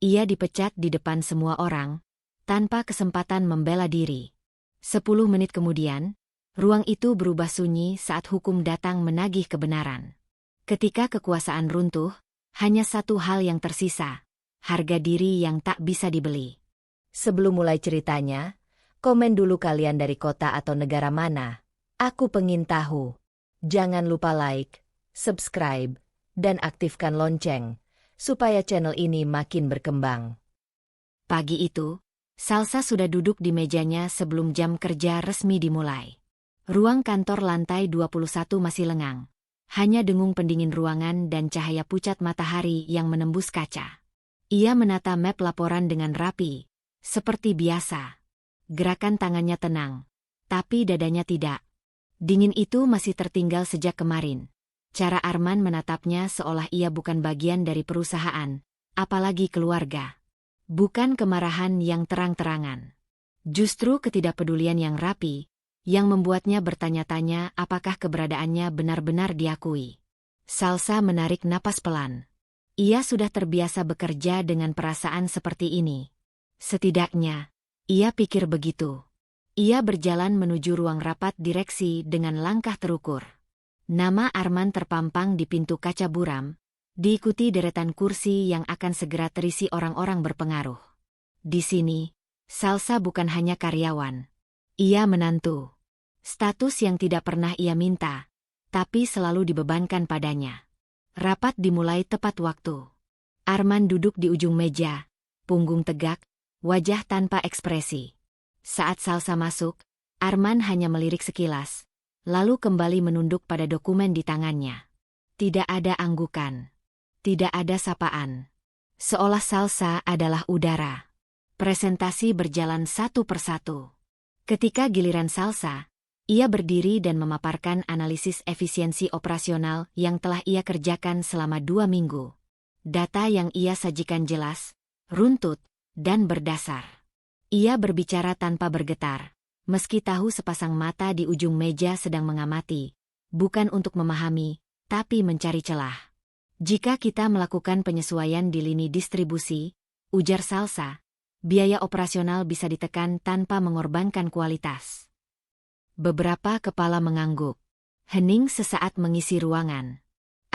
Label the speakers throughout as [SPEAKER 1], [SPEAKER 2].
[SPEAKER 1] Ia dipecat di depan semua orang, tanpa kesempatan membela diri. 10 menit kemudian, ruang itu berubah sunyi saat hukum datang menagih kebenaran. Ketika kekuasaan runtuh, hanya satu hal yang tersisa, harga diri yang tak bisa dibeli.
[SPEAKER 2] Sebelum mulai ceritanya, komen dulu kalian dari kota atau negara mana. Aku pengen tahu. Jangan lupa like, subscribe, dan aktifkan lonceng, supaya channel ini makin berkembang.
[SPEAKER 1] Pagi itu, Salsa sudah duduk di mejanya sebelum jam kerja resmi dimulai. Ruang kantor lantai 21 masih lengang. Hanya dengung pendingin ruangan dan cahaya pucat matahari yang menembus kaca. Ia menata map laporan dengan rapi, seperti biasa. Gerakan tangannya tenang, tapi dadanya tidak. Dingin itu masih tertinggal sejak kemarin. Cara Arman menatapnya seolah ia bukan bagian dari perusahaan, apalagi keluarga. Bukan kemarahan yang terang-terangan. Justru ketidakpedulian yang rapi, yang membuatnya bertanya-tanya apakah keberadaannya benar-benar diakui. Salsa menarik napas pelan. Ia sudah terbiasa bekerja dengan perasaan seperti ini. Setidaknya, ia pikir begitu. Ia berjalan menuju ruang rapat direksi dengan langkah terukur. Nama Arman terpampang di pintu kaca buram, diikuti deretan kursi yang akan segera terisi orang-orang berpengaruh. Di sini, Salsa bukan hanya karyawan. Ia menantu. Status yang tidak pernah ia minta, tapi selalu dibebankan padanya. Rapat dimulai tepat waktu. Arman duduk di ujung meja, punggung tegak, wajah tanpa ekspresi. Saat Salsa masuk, Arman hanya melirik sekilas, lalu kembali menunduk pada dokumen di tangannya. Tidak ada anggukan. Tidak ada sapaan. Seolah Salsa adalah udara. Presentasi berjalan satu persatu. Ketika giliran Salsa, ia berdiri dan memaparkan analisis efisiensi operasional yang telah ia kerjakan selama 2 minggu. Data yang ia sajikan jelas, runtut, dan berdasar. Ia berbicara tanpa bergetar, meski tahu sepasang mata di ujung meja sedang mengamati, bukan untuk memahami, tapi mencari celah. Jika kita melakukan penyesuaian di lini distribusi, ujar Salsa, biaya operasional bisa ditekan tanpa mengorbankan kualitas. Beberapa kepala mengangguk. Hening sesaat mengisi ruangan.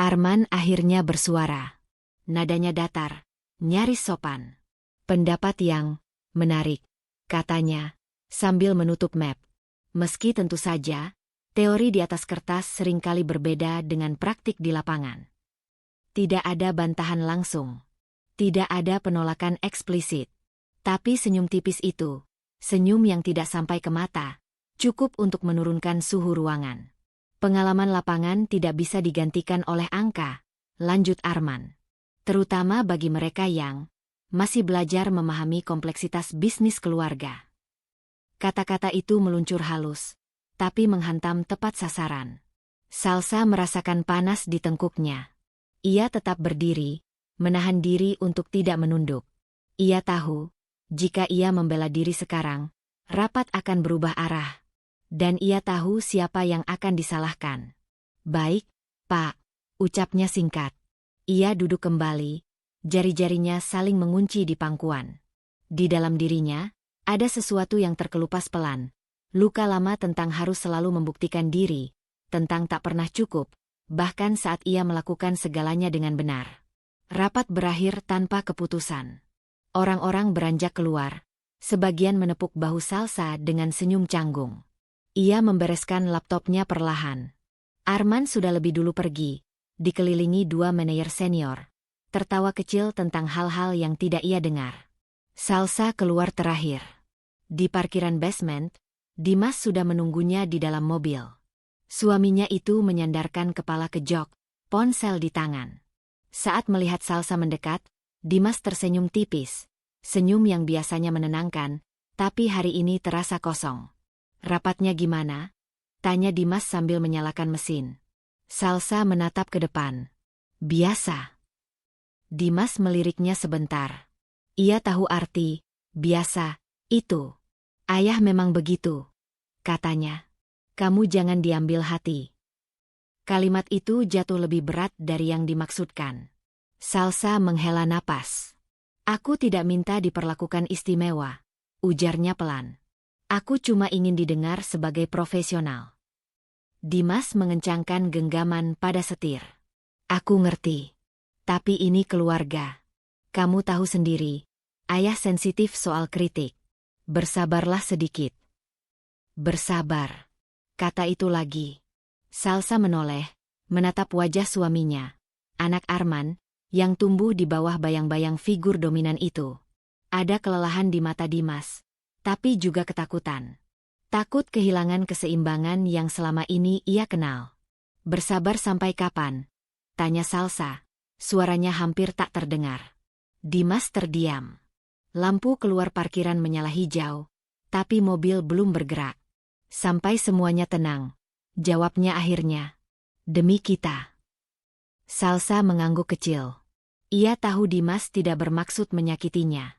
[SPEAKER 1] Arman akhirnya bersuara. Nadanya datar, nyaris sopan. Pendapat yang menarik, katanya, sambil menutup map. Meski tentu saja, teori di atas kertas seringkali berbeda dengan praktik di lapangan. Tidak ada bantahan langsung. Tidak ada penolakan eksplisit. Tapi senyum tipis itu, senyum yang tidak sampai ke mata, cukup untuk menurunkan suhu ruangan. Pengalaman lapangan tidak bisa digantikan oleh angka, lanjut Arman. Terutama bagi mereka yang masih belajar memahami kompleksitas bisnis keluarga. Kata-kata itu meluncur halus, tapi menghantam tepat sasaran. Salsa merasakan panas di tengkuknya. Ia tetap berdiri, menahan diri untuk tidak menunduk. Ia tahu, jika ia membela diri sekarang, rapat akan berubah arah. Dan ia tahu siapa yang akan disalahkan. Baik, Pak, ucapnya singkat. Ia duduk kembali, jari-jarinya saling mengunci di pangkuan. Di dalam dirinya, ada sesuatu yang terkelupas pelan. Luka lama tentang harus selalu membuktikan diri, tentang tak pernah cukup, bahkan saat ia melakukan segalanya dengan benar. Rapat berakhir tanpa keputusan. Orang-orang beranjak keluar, sebagian menepuk bahu Salsa dengan senyum canggung. Ia membereskan laptopnya perlahan. Arman sudah lebih dulu pergi, dikelilingi 2 manajer senior. Tertawa kecil tentang hal-hal yang tidak ia dengar. Salsa keluar terakhir. Di parkiran basement, Dimas sudah menunggunya di dalam mobil. Suaminya itu menyandarkan kepala ke jok, ponsel di tangan. Saat melihat Salsa mendekat, Dimas tersenyum tipis. Senyum yang biasanya menenangkan, tapi hari ini terasa kosong. Rapatnya gimana? Tanya Dimas sambil menyalakan mesin. Salsa menatap ke depan. Biasa. Dimas meliriknya sebentar. Ia tahu arti, biasa, itu. Ayah memang begitu, katanya. Kamu jangan diambil hati. Kalimat itu jatuh lebih berat dari yang dimaksudkan. Salsa menghela napas. Aku tidak minta diperlakukan istimewa, ujarnya pelan. Aku cuma ingin didengar sebagai profesional. Dimas mengencangkan genggaman pada setir. Aku ngerti. Tapi ini keluarga. Kamu tahu sendiri, ayah sensitif soal kritik. Bersabarlah sedikit. Bersabar. Kata itu lagi. Salsa menoleh, menatap wajah suaminya, anak Arman, yang tumbuh di bawah bayang-bayang figur dominan itu. Ada kelelahan di mata Dimas, tapi juga ketakutan. Takut kehilangan keseimbangan yang selama ini ia kenal. Bersabar sampai kapan? Tanya Salsa. Suaranya hampir tak terdengar. Dimas terdiam. Lampu keluar parkiran menyala hijau, tapi mobil belum bergerak. Sampai semuanya tenang. Jawabnya akhirnya. Demi kita. Salsa mengangguk kecil. Ia tahu Dimas tidak bermaksud menyakitinya.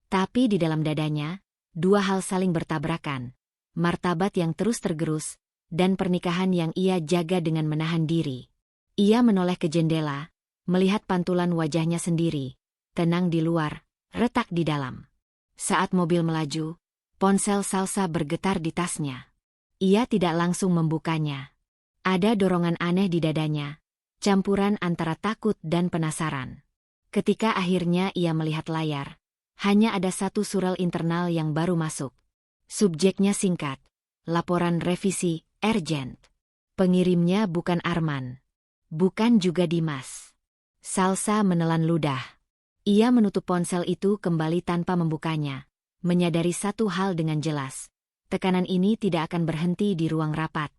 [SPEAKER 1] Tapi di dalam dadanya, dua hal saling bertabrakan. Martabat yang terus tergerus, dan pernikahan yang ia jaga dengan menahan diri. Ia menoleh ke jendela, melihat pantulan wajahnya sendiri. Tenang di luar, retak di dalam. Saat mobil melaju, ponsel Salsa bergetar di tasnya. Ia tidak langsung membukanya. Ada dorongan aneh di dadanya, campuran antara takut dan penasaran. Ketika akhirnya ia melihat layar, hanya ada satu surel internal yang baru masuk. Subjeknya singkat, laporan revisi, urgent. Pengirimnya bukan Arman. Bukan juga Dimas. Salsa menelan ludah. Ia menutup ponsel itu kembali tanpa membukanya, menyadari satu hal dengan jelas. Tekanan ini tidak akan berhenti di ruang rapat.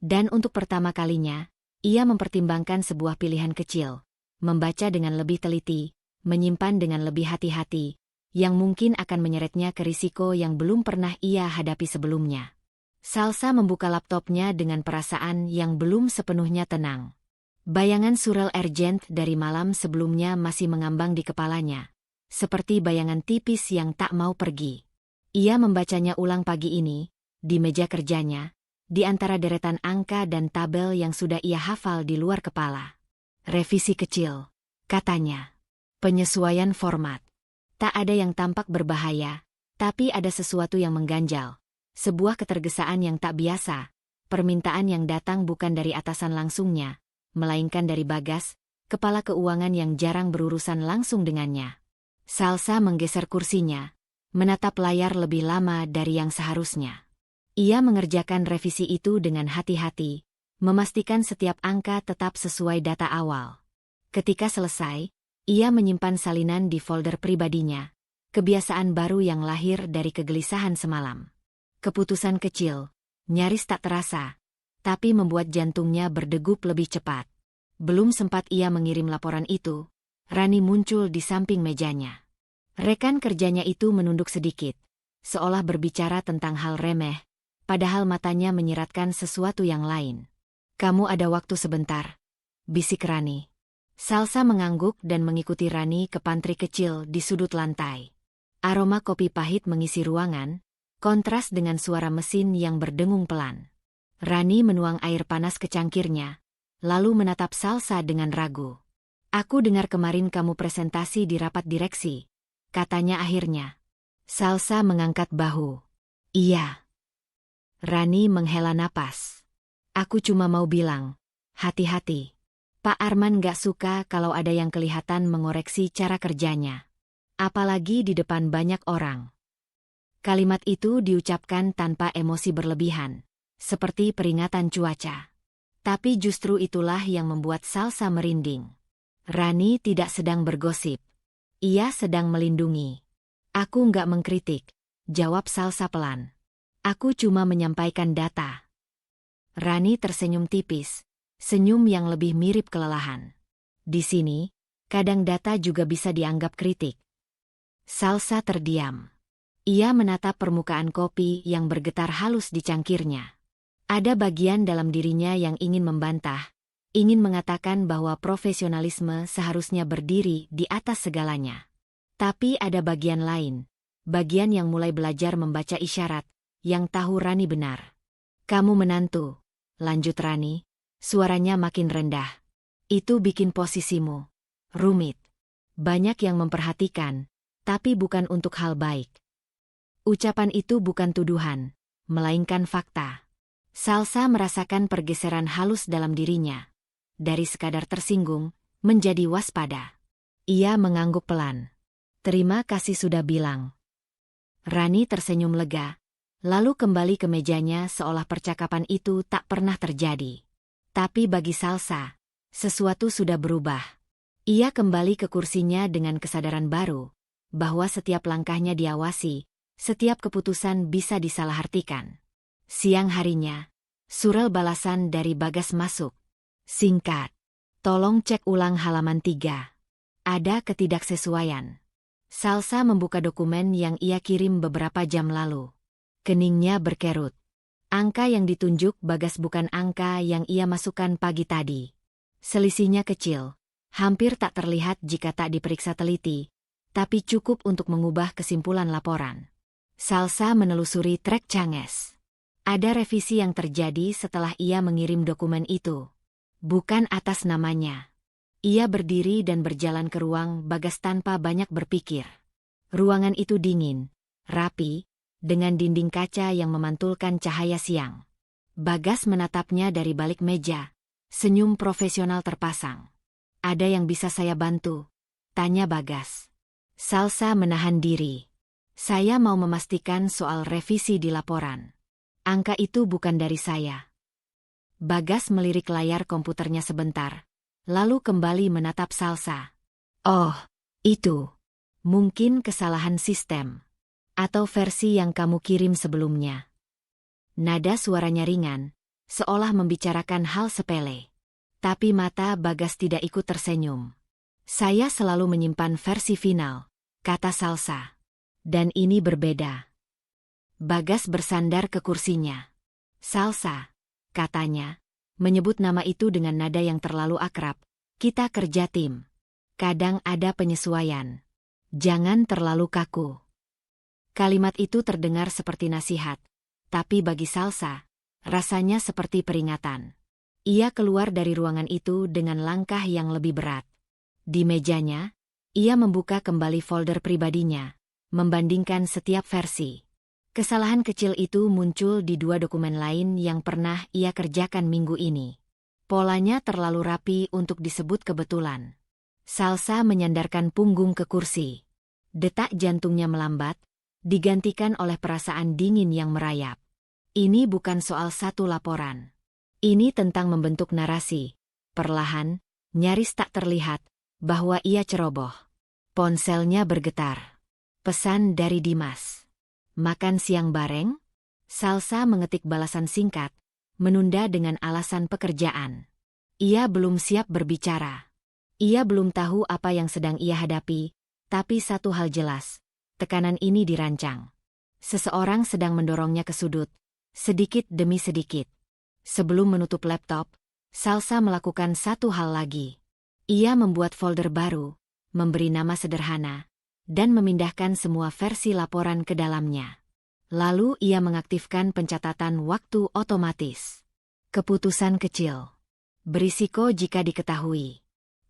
[SPEAKER 1] Dan untuk pertama kalinya, ia mempertimbangkan sebuah pilihan kecil. Membaca dengan lebih teliti, menyimpan dengan lebih hati-hati, yang mungkin akan menyeretnya ke risiko yang belum pernah ia hadapi sebelumnya. Salsa membuka laptopnya dengan perasaan yang belum sepenuhnya tenang. Bayangan surel urgent dari malam sebelumnya masih mengambang di kepalanya, seperti bayangan tipis yang tak mau pergi. Ia membacanya ulang pagi ini, di meja kerjanya, di antara deretan angka dan tabel yang sudah ia hafal di luar kepala. Revisi kecil, katanya. Penyesuaian format. Tak ada yang tampak berbahaya, tapi ada sesuatu yang mengganjal. Sebuah ketergesaan yang tak biasa, permintaan yang datang bukan dari atasan langsungnya, melainkan dari Bagas, kepala keuangan yang jarang berurusan langsung dengannya. Salsa menggeser kursinya, menatap layar lebih lama dari yang seharusnya. Ia mengerjakan revisi itu dengan hati-hati, memastikan setiap angka tetap sesuai data awal. Ketika selesai, ia menyimpan salinan di folder pribadinya, kebiasaan baru yang lahir dari kegelisahan semalam. Keputusan kecil, nyaris tak terasa, tapi membuat jantungnya berdegup lebih cepat. Belum sempat ia mengirim laporan itu, Rani muncul di samping mejanya. Rekan kerjanya itu menunduk sedikit, seolah berbicara tentang hal remeh, padahal matanya menyiratkan sesuatu yang lain. Kamu ada waktu sebentar, bisik Rani. Salsa mengangguk dan mengikuti Rani ke pantry kecil di sudut lantai. Aroma kopi pahit mengisi ruangan, kontras dengan suara mesin yang berdengung pelan. Rani menuang air panas ke cangkirnya, lalu menatap Salsa dengan ragu. Aku dengar kemarin kamu presentasi di rapat direksi, katanya akhirnya. Salsa mengangkat bahu. Iya. Rani menghela napas. Aku cuma mau bilang, hati-hati. Pak Arman gak suka kalau ada yang kelihatan mengoreksi cara kerjanya. Apalagi di depan banyak orang. Kalimat itu diucapkan tanpa emosi berlebihan, seperti peringatan cuaca. Tapi justru itulah yang membuat Salsa merinding. Rani tidak sedang bergosip. Ia sedang melindungi. Aku nggak mengkritik, jawab Salsa pelan. Aku cuma menyampaikan data. Rani tersenyum tipis, senyum yang lebih mirip kelelahan. Di sini, kadang data juga bisa dianggap kritik. Salsa terdiam. Ia menatap permukaan kopi yang bergetar halus di cangkirnya. Ada bagian dalam dirinya yang ingin membantah, ingin mengatakan bahwa profesionalisme seharusnya berdiri di atas segalanya. Tapi ada bagian lain, bagian yang mulai belajar membaca isyarat, yang tahu Rani benar. Kamu menantu, lanjut Rani, suaranya makin rendah. Itu bikin posisimu rumit. Banyak yang memperhatikan, Tapi bukan untuk hal baik. Ucapan itu bukan tuduhan, melainkan fakta. Salsa merasakan pergeseran halus dalam dirinya. Dari sekadar tersinggung, menjadi waspada. Ia mengangguk pelan. Terima kasih sudah bilang. Rani tersenyum lega, lalu kembali ke mejanya seolah percakapan itu tak pernah terjadi. Tapi bagi Salsa, sesuatu sudah berubah. Ia kembali ke kursinya dengan kesadaran baru, bahwa setiap langkahnya diawasi, setiap keputusan bisa disalahartikan. Siang harinya, surel balasan dari Bagas masuk. Singkat. Tolong cek ulang halaman 3. Ada ketidaksesuaian. Salsa membuka dokumen yang ia kirim beberapa jam lalu. Keningnya berkerut. Angka yang ditunjuk Bagas bukan angka yang ia masukkan pagi tadi. Selisihnya kecil, hampir tak terlihat jika tak diperiksa teliti, tapi cukup untuk mengubah kesimpulan laporan. Salsa menelusuri trek Canges. Ada revisi yang terjadi setelah ia mengirim dokumen itu. Bukan atas namanya. Ia berdiri dan berjalan ke ruang Bagas tanpa banyak berpikir. Ruangan itu dingin, rapi, dengan dinding kaca yang memantulkan cahaya siang. Bagas menatapnya dari balik meja, senyum profesional terpasang. Ada yang bisa saya bantu? Tanya Bagas. Salsa menahan diri. Saya mau memastikan soal revisi di laporan. Angka itu bukan dari saya. Bagas melirik layar komputernya sebentar, lalu kembali menatap Salsa. Oh, itu. Mungkin kesalahan sistem. Atau versi yang kamu kirim sebelumnya. Nada suaranya ringan, seolah membicarakan hal sepele. Tapi mata Bagas tidak ikut tersenyum. Saya selalu menyimpan versi final, kata Salsa. Dan ini berbeda. Bagas bersandar ke kursinya. Salsa, katanya, menyebut nama itu dengan nada yang terlalu akrab. Kita kerja tim. Kadang ada penyesuaian. Jangan terlalu kaku. Kalimat itu terdengar seperti nasihat, tapi bagi Salsa, rasanya seperti peringatan. Ia keluar dari ruangan itu dengan langkah yang lebih berat. Di mejanya, ia membuka kembali folder pribadinya, membandingkan setiap versi. Kesalahan kecil itu muncul di 2 dokumen lain yang pernah ia kerjakan minggu ini. Polanya terlalu rapi untuk disebut kebetulan. Salsa menyandarkan punggung ke kursi. Detak jantungnya melambat, digantikan oleh perasaan dingin yang merayap. Ini bukan soal satu laporan. Ini tentang membentuk narasi. Perlahan, nyaris tak terlihat, bahwa ia ceroboh. Ponselnya bergetar. Pesan dari Dimas. Makan siang bareng? Salsa mengetik balasan singkat, menunda dengan alasan pekerjaan. Ia belum siap berbicara. Ia belum tahu apa yang sedang ia hadapi, tapi satu hal jelas. Tekanan ini dirancang. Seseorang sedang mendorongnya ke sudut, sedikit demi sedikit. Sebelum menutup laptop, Salsa melakukan satu hal lagi. Ia membuat folder baru, memberi nama sederhana, dan memindahkan semua versi laporan ke dalamnya. Lalu ia mengaktifkan pencatatan waktu otomatis. Keputusan kecil. Berisiko jika diketahui.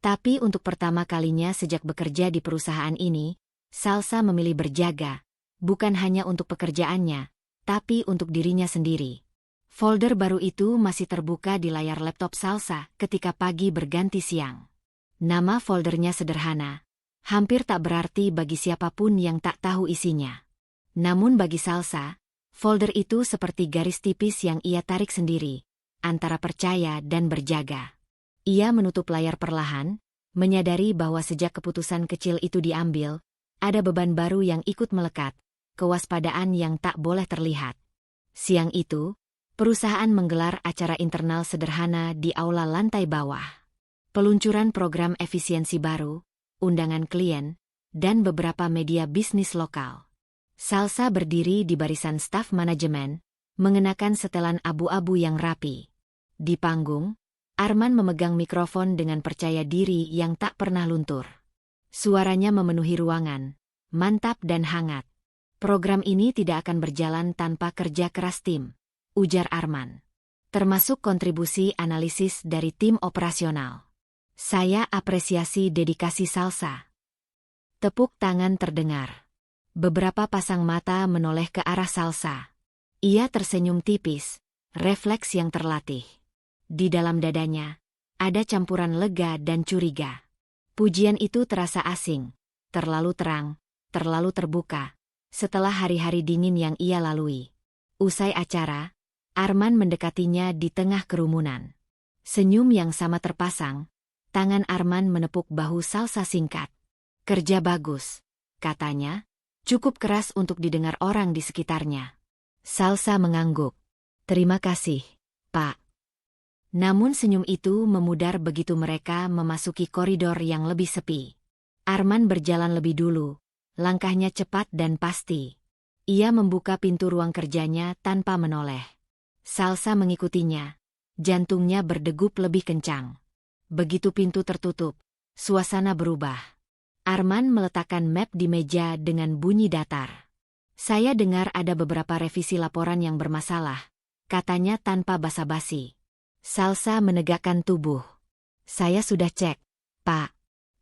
[SPEAKER 1] Tapi untuk pertama kalinya sejak bekerja di perusahaan ini, Salsa memilih berjaga, bukan hanya untuk pekerjaannya, tapi untuk dirinya sendiri. Folder baru itu masih terbuka di layar laptop Salsa ketika pagi berganti siang. Nama foldernya sederhana, hampir tak berarti bagi siapapun yang tak tahu isinya. Namun bagi Salsa, folder itu seperti garis tipis yang ia tarik sendiri, antara percaya dan berjaga. Ia menutup layar perlahan, menyadari bahwa sejak keputusan kecil itu diambil, ada beban baru yang ikut melekat, kewaspadaan yang tak boleh terlihat. Siang itu, perusahaan menggelar acara internal sederhana di aula lantai bawah. Peluncuran program efisiensi baru, undangan klien, dan beberapa media bisnis lokal. Salsa berdiri di barisan staf manajemen, mengenakan setelan abu-abu yang rapi. Di panggung, Arman memegang mikrofon dengan percaya diri yang tak pernah luntur. Suaranya memenuhi ruangan, mantap dan hangat. Program ini tidak akan berjalan tanpa kerja keras tim, ujar Arman. Termasuk kontribusi analisis dari tim operasional. Saya apresiasi dedikasi Salsa. Tepuk tangan terdengar. Beberapa pasang mata menoleh ke arah Salsa. Ia tersenyum tipis, refleks yang terlatih. Di dalam dadanya, ada campuran lega dan curiga. Pujian itu terasa asing, terlalu terang, terlalu terbuka, setelah hari-hari dingin yang ia lalui. Usai acara, Arman mendekatinya di tengah kerumunan. Senyum yang sama terpasang, tangan Arman menepuk bahu Salsa singkat. Kerja bagus, katanya, cukup keras untuk didengar orang di sekitarnya. Salsa mengangguk. Terima kasih, Pak. Namun senyum itu memudar begitu mereka memasuki koridor yang lebih sepi. Arman berjalan lebih dulu, langkahnya cepat dan pasti. Ia membuka pintu ruang kerjanya tanpa menoleh. Salsa mengikutinya, jantungnya berdegup lebih kencang. Begitu pintu tertutup, suasana berubah. Arman meletakkan map di meja dengan bunyi datar. Saya dengar ada beberapa revisi laporan yang bermasalah, katanya tanpa basa-basi. Salsa menegakkan tubuh. Saya sudah cek, Pak.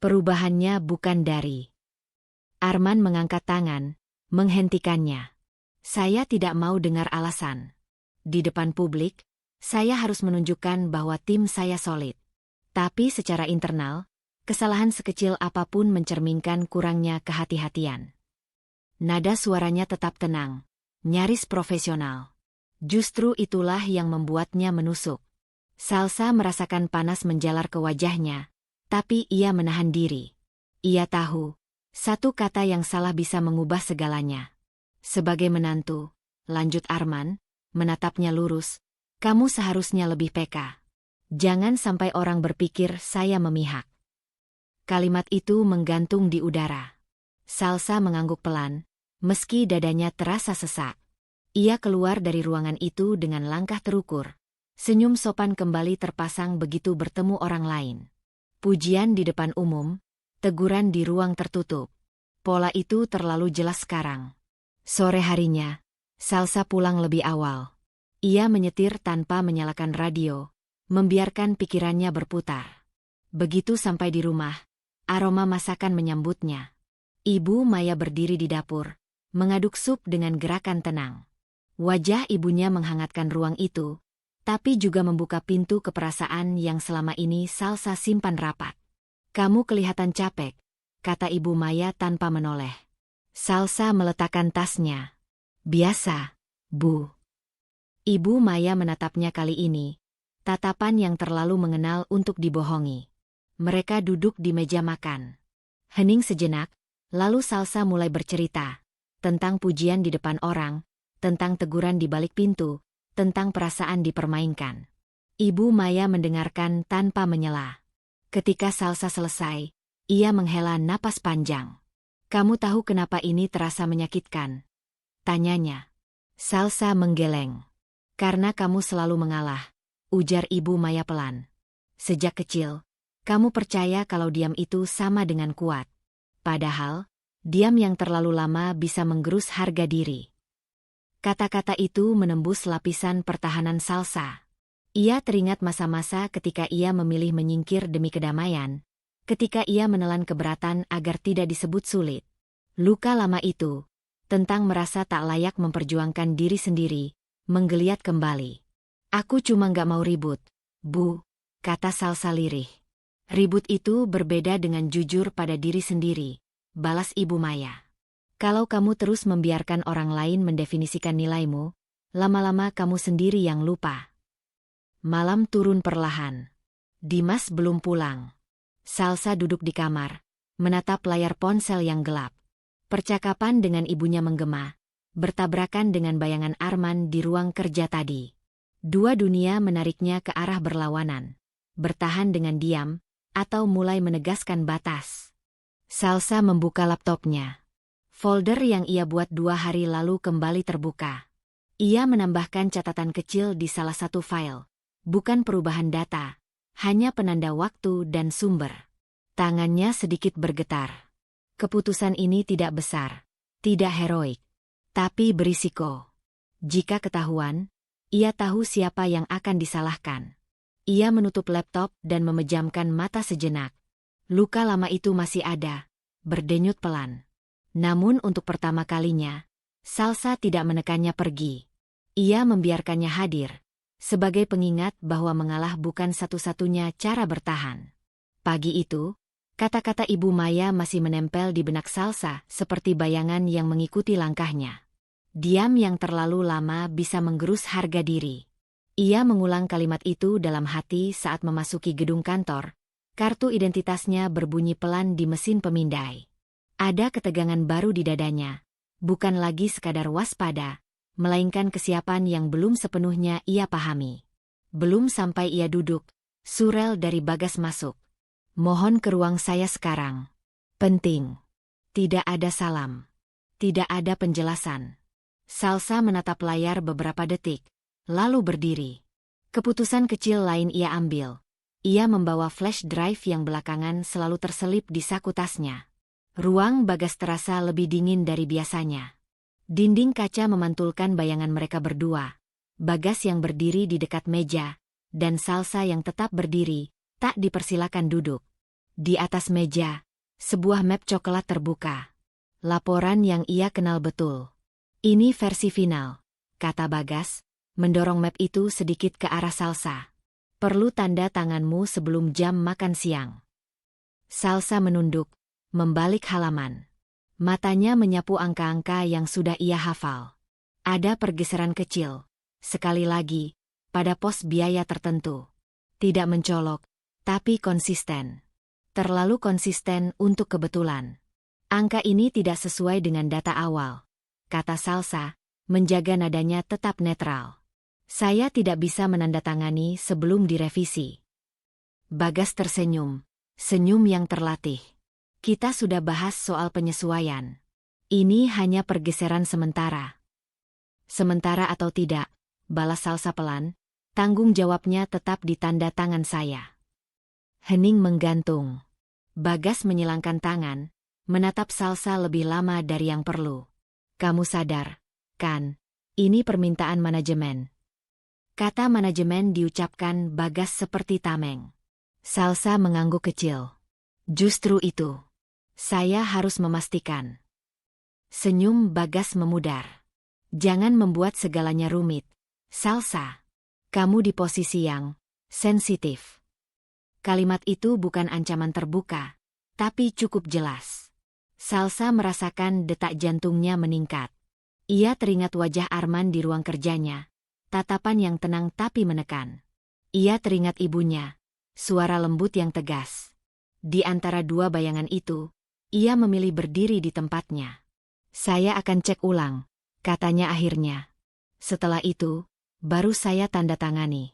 [SPEAKER 1] Perubahannya bukan dari. Arman mengangkat tangan, menghentikannya. Saya tidak mau dengar alasan. Di depan publik, saya harus menunjukkan bahwa tim saya solid. Tapi secara internal, kesalahan sekecil apapun mencerminkan kurangnya kehati-hatian. Nada suaranya tetap tenang, nyaris profesional. Justru itulah yang membuatnya menusuk. Salsa merasakan panas menjalar ke wajahnya, tapi ia menahan diri. Ia tahu, satu kata yang salah bisa mengubah segalanya. Sebagai menantu, lanjut Arman, menatapnya lurus, kamu seharusnya lebih peka. Jangan sampai orang berpikir saya memihak. Kalimat itu menggantung di udara. Salsa mengangguk pelan, meski dadanya terasa sesak. Ia keluar dari ruangan itu dengan langkah terukur. Senyum sopan kembali terpasang begitu bertemu orang lain. Pujian di depan umum, teguran di ruang tertutup. Pola itu terlalu jelas sekarang. Sore harinya, Salsa pulang lebih awal. Ia menyetir tanpa menyalakan radio, membiarkan pikirannya berputar. Begitu sampai di rumah, aroma masakan menyambutnya. Ibu Maya berdiri di dapur, mengaduk sup dengan gerakan tenang. Wajah ibunya menghangatkan ruang itu, tapi juga membuka pintu ke perasaan yang selama ini Salsa simpan rapat. Kamu kelihatan capek, kata Ibu Maya tanpa menoleh. Salsa meletakkan tasnya. Biasa, Bu. Ibu Maya menatapnya kali ini, tatapan yang terlalu mengenal untuk dibohongi. Mereka duduk di meja makan. Hening sejenak, lalu Salsa mulai bercerita. Tentang pujian di depan orang, tentang teguran di balik pintu, tentang perasaan dipermainkan. Ibu Maya mendengarkan tanpa menyela. Ketika Salsa selesai, ia menghela napas panjang. Kamu tahu kenapa ini terasa menyakitkan? Tanyanya. Salsa menggeleng. Karena kamu selalu mengalah, ujar Ibu Maya pelan. Sejak kecil, kamu percaya kalau diam itu sama dengan kuat. Padahal, diam yang terlalu lama bisa menggerus harga diri. Kata-kata itu menembus lapisan pertahanan Salsa. Ia teringat masa-masa ketika ia memilih menyingkir demi kedamaian, ketika ia menelan keberatan agar tidak disebut sulit. Luka lama itu, tentang merasa tak layak memperjuangkan diri sendiri, menggeliat kembali. Aku cuma gak mau ribut, Bu, kata Salsa lirih. Ribut itu berbeda dengan jujur pada diri sendiri, balas Ibu Maya. Kalau kamu terus membiarkan orang lain mendefinisikan nilaimu, lama-lama kamu sendiri yang lupa. Malam turun perlahan. Dimas belum pulang. Salsa duduk di kamar, menatap layar ponsel yang gelap. Percakapan dengan ibunya menggema, bertabrakan dengan bayangan Arman di ruang kerja tadi. Dua dunia menariknya ke arah berlawanan. Bertahan dengan diam, atau mulai menegaskan batas. Salsa membuka laptopnya. Folder yang ia buat 2 hari lalu kembali terbuka. Ia menambahkan catatan kecil di salah satu file. Bukan perubahan data, hanya penanda waktu dan sumber. Tangannya sedikit bergetar. Keputusan ini tidak besar, tidak heroik, tapi berisiko. Jika ketahuan, ia tahu siapa yang akan disalahkan. Ia menutup laptop dan memejamkan mata sejenak. Luka lama itu masih ada, berdenyut pelan. Namun untuk pertama kalinya, Salsa tidak menekannya pergi. Ia membiarkannya hadir, sebagai pengingat bahwa mengalah bukan satu-satunya cara bertahan. Pagi itu, kata-kata Ibu Maya masih menempel di benak Salsa seperti bayangan yang mengikuti langkahnya. Diam yang terlalu lama bisa menggerus harga diri. Ia mengulang kalimat itu dalam hati saat memasuki gedung kantor. Kartu identitasnya berbunyi pelan di mesin pemindai. Ada ketegangan baru di dadanya. Bukan lagi sekadar waspada, melainkan kesiapan yang belum sepenuhnya ia pahami. Belum sampai ia duduk, surel dari Bagas masuk. "Mohon ke ruang saya sekarang." "Penting." Tidak ada salam. Tidak ada penjelasan. Salsa menatap layar beberapa detik, lalu berdiri. Keputusan kecil lain ia ambil. Ia membawa flash drive yang belakangan selalu terselip di saku tasnya. Ruang Bagas terasa lebih dingin dari biasanya. Dinding kaca memantulkan bayangan mereka berdua. Bagas yang berdiri di dekat meja, dan Salsa yang tetap berdiri, tak dipersilakan duduk. Di atas meja, sebuah map coklat terbuka. Laporan yang ia kenal betul. "Ini versi final," kata Bagas, mendorong map itu sedikit ke arah Salsa. "Perlu tanda tanganmu sebelum jam makan siang." Salsa menunduk, membalik halaman. Matanya menyapu angka-angka yang sudah ia hafal. Ada pergeseran kecil, sekali lagi, pada pos biaya tertentu. Tidak mencolok, tapi konsisten. Terlalu konsisten untuk kebetulan. "Angka ini tidak sesuai dengan data awal," kata Salsa, menjaga nadanya tetap netral. "Saya tidak bisa menandatangani sebelum direvisi." Bagas tersenyum, senyum yang terlatih. "Kita sudah bahas soal penyesuaian. Ini hanya pergeseran sementara." "Sementara atau tidak," balas Salsa pelan, "tanggung jawabnya tetap di tanda tangan saya." Hening menggantung. Bagas menyilangkan tangan, menatap Salsa lebih lama dari yang perlu. "Kamu sadar, kan? Ini permintaan manajemen." Kata manajemen diucapkan Bagas seperti tameng. Salsa mengangguk kecil. "Justru itu. Saya harus memastikan." Senyum Bagas memudar. "Jangan membuat segalanya rumit, Salsa. Kamu di posisi yang sensitif." Kalimat itu bukan ancaman terbuka, tapi cukup jelas. Salsa merasakan detak jantungnya meningkat. Ia teringat wajah Arman di ruang kerjanya, tatapan yang tenang tapi menekan. Ia teringat ibunya, suara lembut yang tegas. Di antara dua bayangan itu, ia memilih berdiri di tempatnya. "Saya akan cek ulang," katanya akhirnya. "Setelah itu, baru saya tanda tangani."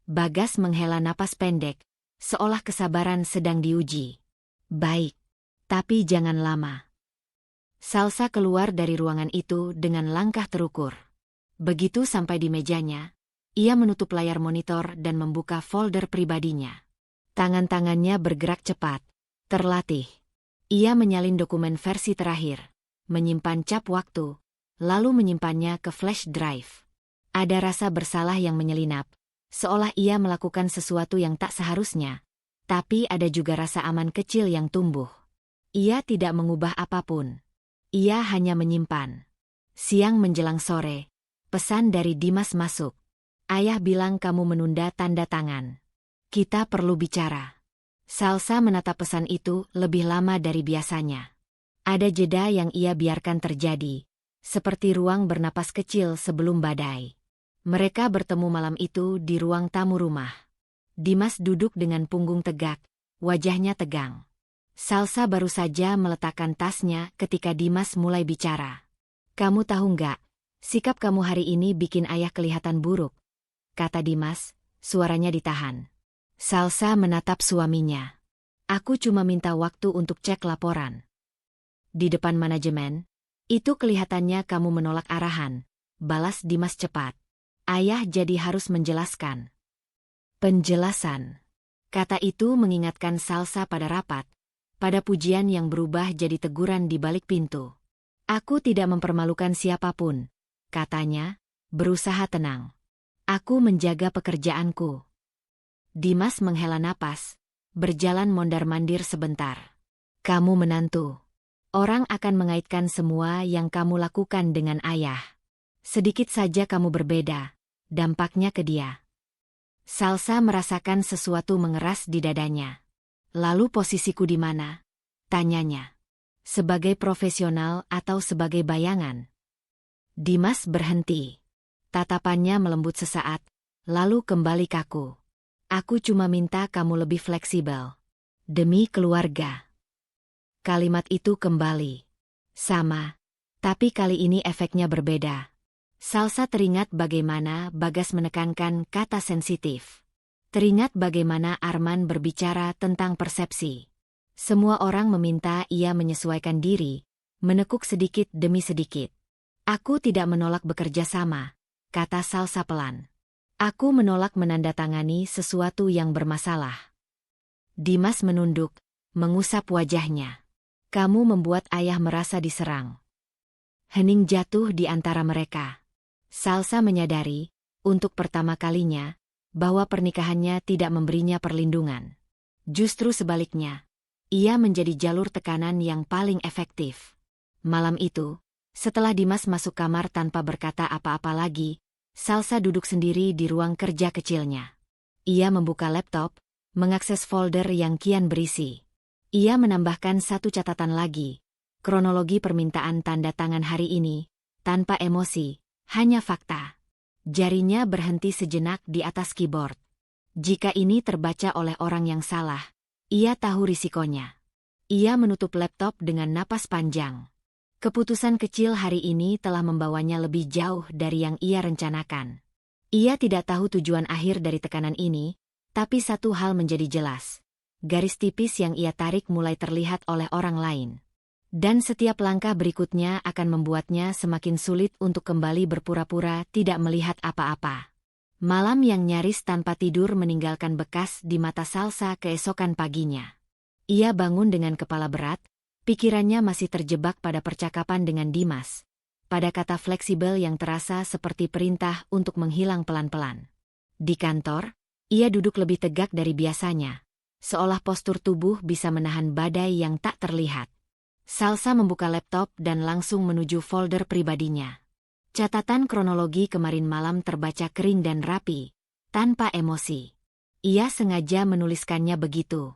[SPEAKER 1] Bagas menghela napas pendek, seolah kesabaran sedang diuji. "Baik, tapi jangan lama." Salsa keluar dari ruangan itu dengan langkah terukur. Begitu sampai di mejanya, ia menutup layar monitor dan membuka folder pribadinya. Tangan-tangannya bergerak cepat, terlatih. Ia menyalin dokumen versi terakhir, menyimpan cap waktu, lalu menyimpannya ke flash drive. Ada rasa bersalah yang menyelinap, seolah ia melakukan sesuatu yang tak seharusnya. Tapi ada juga rasa aman kecil yang tumbuh. Ia tidak mengubah apapun. Ia hanya menyimpan. Siang menjelang sore, pesan dari Dimas masuk. "Ayah bilang kamu menunda tanda tangan. Kita perlu bicara." Salsa menatap pesan itu lebih lama dari biasanya. Ada jeda yang ia biarkan terjadi, seperti ruang bernapas kecil sebelum badai. Mereka bertemu malam itu di ruang tamu rumah. Dimas duduk dengan punggung tegak, wajahnya tegang. Salsa baru saja meletakkan tasnya ketika Dimas mulai bicara. "Kamu tahu nggak, sikap kamu hari ini bikin ayah kelihatan buruk," kata Dimas, suaranya ditahan. Salsa menatap suaminya. "Aku cuma minta waktu untuk cek laporan." "Di depan manajemen, itu kelihatannya kamu menolak arahan," balas Dimas cepat. "Ayah jadi harus menjelaskan." "Penjelasan." Kata itu mengingatkan Salsa pada rapat, pada pujian yang berubah jadi teguran di balik pintu. "Aku tidak mempermalukan siapapun," katanya, berusaha tenang. "Aku menjaga pekerjaanku." Dimas menghela napas, berjalan mondar-mandir sebentar. Kamu menantu. Orang akan mengaitkan semua yang kamu lakukan dengan ayah. Sedikit saja kamu berbeda, dampaknya ke dia. Salsa merasakan sesuatu mengeras di dadanya. Lalu posisiku di mana? Tanyanya. Sebagai profesional atau sebagai bayangan? Dimas berhenti. Tatapannya melembut sesaat, lalu kembali kaku. Aku cuma minta kamu lebih fleksibel. Demi keluarga. Kalimat itu kembali. Sama. Tapi kali ini efeknya berbeda. Salsa teringat bagaimana Bagas menekankan kata sensitif. Teringat bagaimana Arman berbicara tentang persepsi. Semua orang meminta ia menyesuaikan diri, menekuk sedikit demi sedikit. Aku tidak menolak bekerja sama, kata Salsa pelan. Aku menolak menandatangani sesuatu yang bermasalah. Dimas menunduk, mengusap wajahnya. Kamu membuat ayah merasa diserang. Hening jatuh di antara mereka. Salsa menyadari, untuk pertama kalinya, bahwa pernikahannya tidak memberinya perlindungan. Justru sebaliknya, ia menjadi jalur tekanan yang paling efektif. Malam itu, setelah Dimas masuk kamar tanpa berkata apa-apa lagi, Salsa duduk sendiri di ruang kerja kecilnya. Ia membuka laptop, mengakses folder yang kian berisi. Ia menambahkan satu catatan lagi, kronologi permintaan tanda tangan hari ini, tanpa emosi, hanya fakta. Jarinya berhenti sejenak di atas keyboard. Jika ini terbaca oleh orang yang salah, ia tahu risikonya. Ia menutup laptop dengan napas panjang. Keputusan kecil hari ini telah membawanya lebih jauh dari yang ia rencanakan. Ia tidak tahu tujuan akhir dari tekanan ini, tapi satu hal menjadi jelas. Garis tipis yang ia tarik mulai terlihat oleh orang lain. Dan setiap langkah berikutnya akan membuatnya semakin sulit untuk kembali berpura-pura tidak melihat apa-apa. Malam yang nyaris tanpa tidur meninggalkan bekas di mata Salsa keesokan paginya. Ia bangun dengan kepala berat, pikirannya masih terjebak pada percakapan dengan Dimas. Pada kata fleksibel yang terasa seperti perintah untuk menghilang pelan-pelan. Di kantor, ia duduk lebih tegak dari biasanya. Seolah postur tubuh bisa menahan badai yang tak terlihat. Salsa membuka laptop dan langsung menuju folder pribadinya. Catatan kronologi kemarin malam terbaca kering dan rapi, tanpa emosi. Ia sengaja menuliskannya begitu.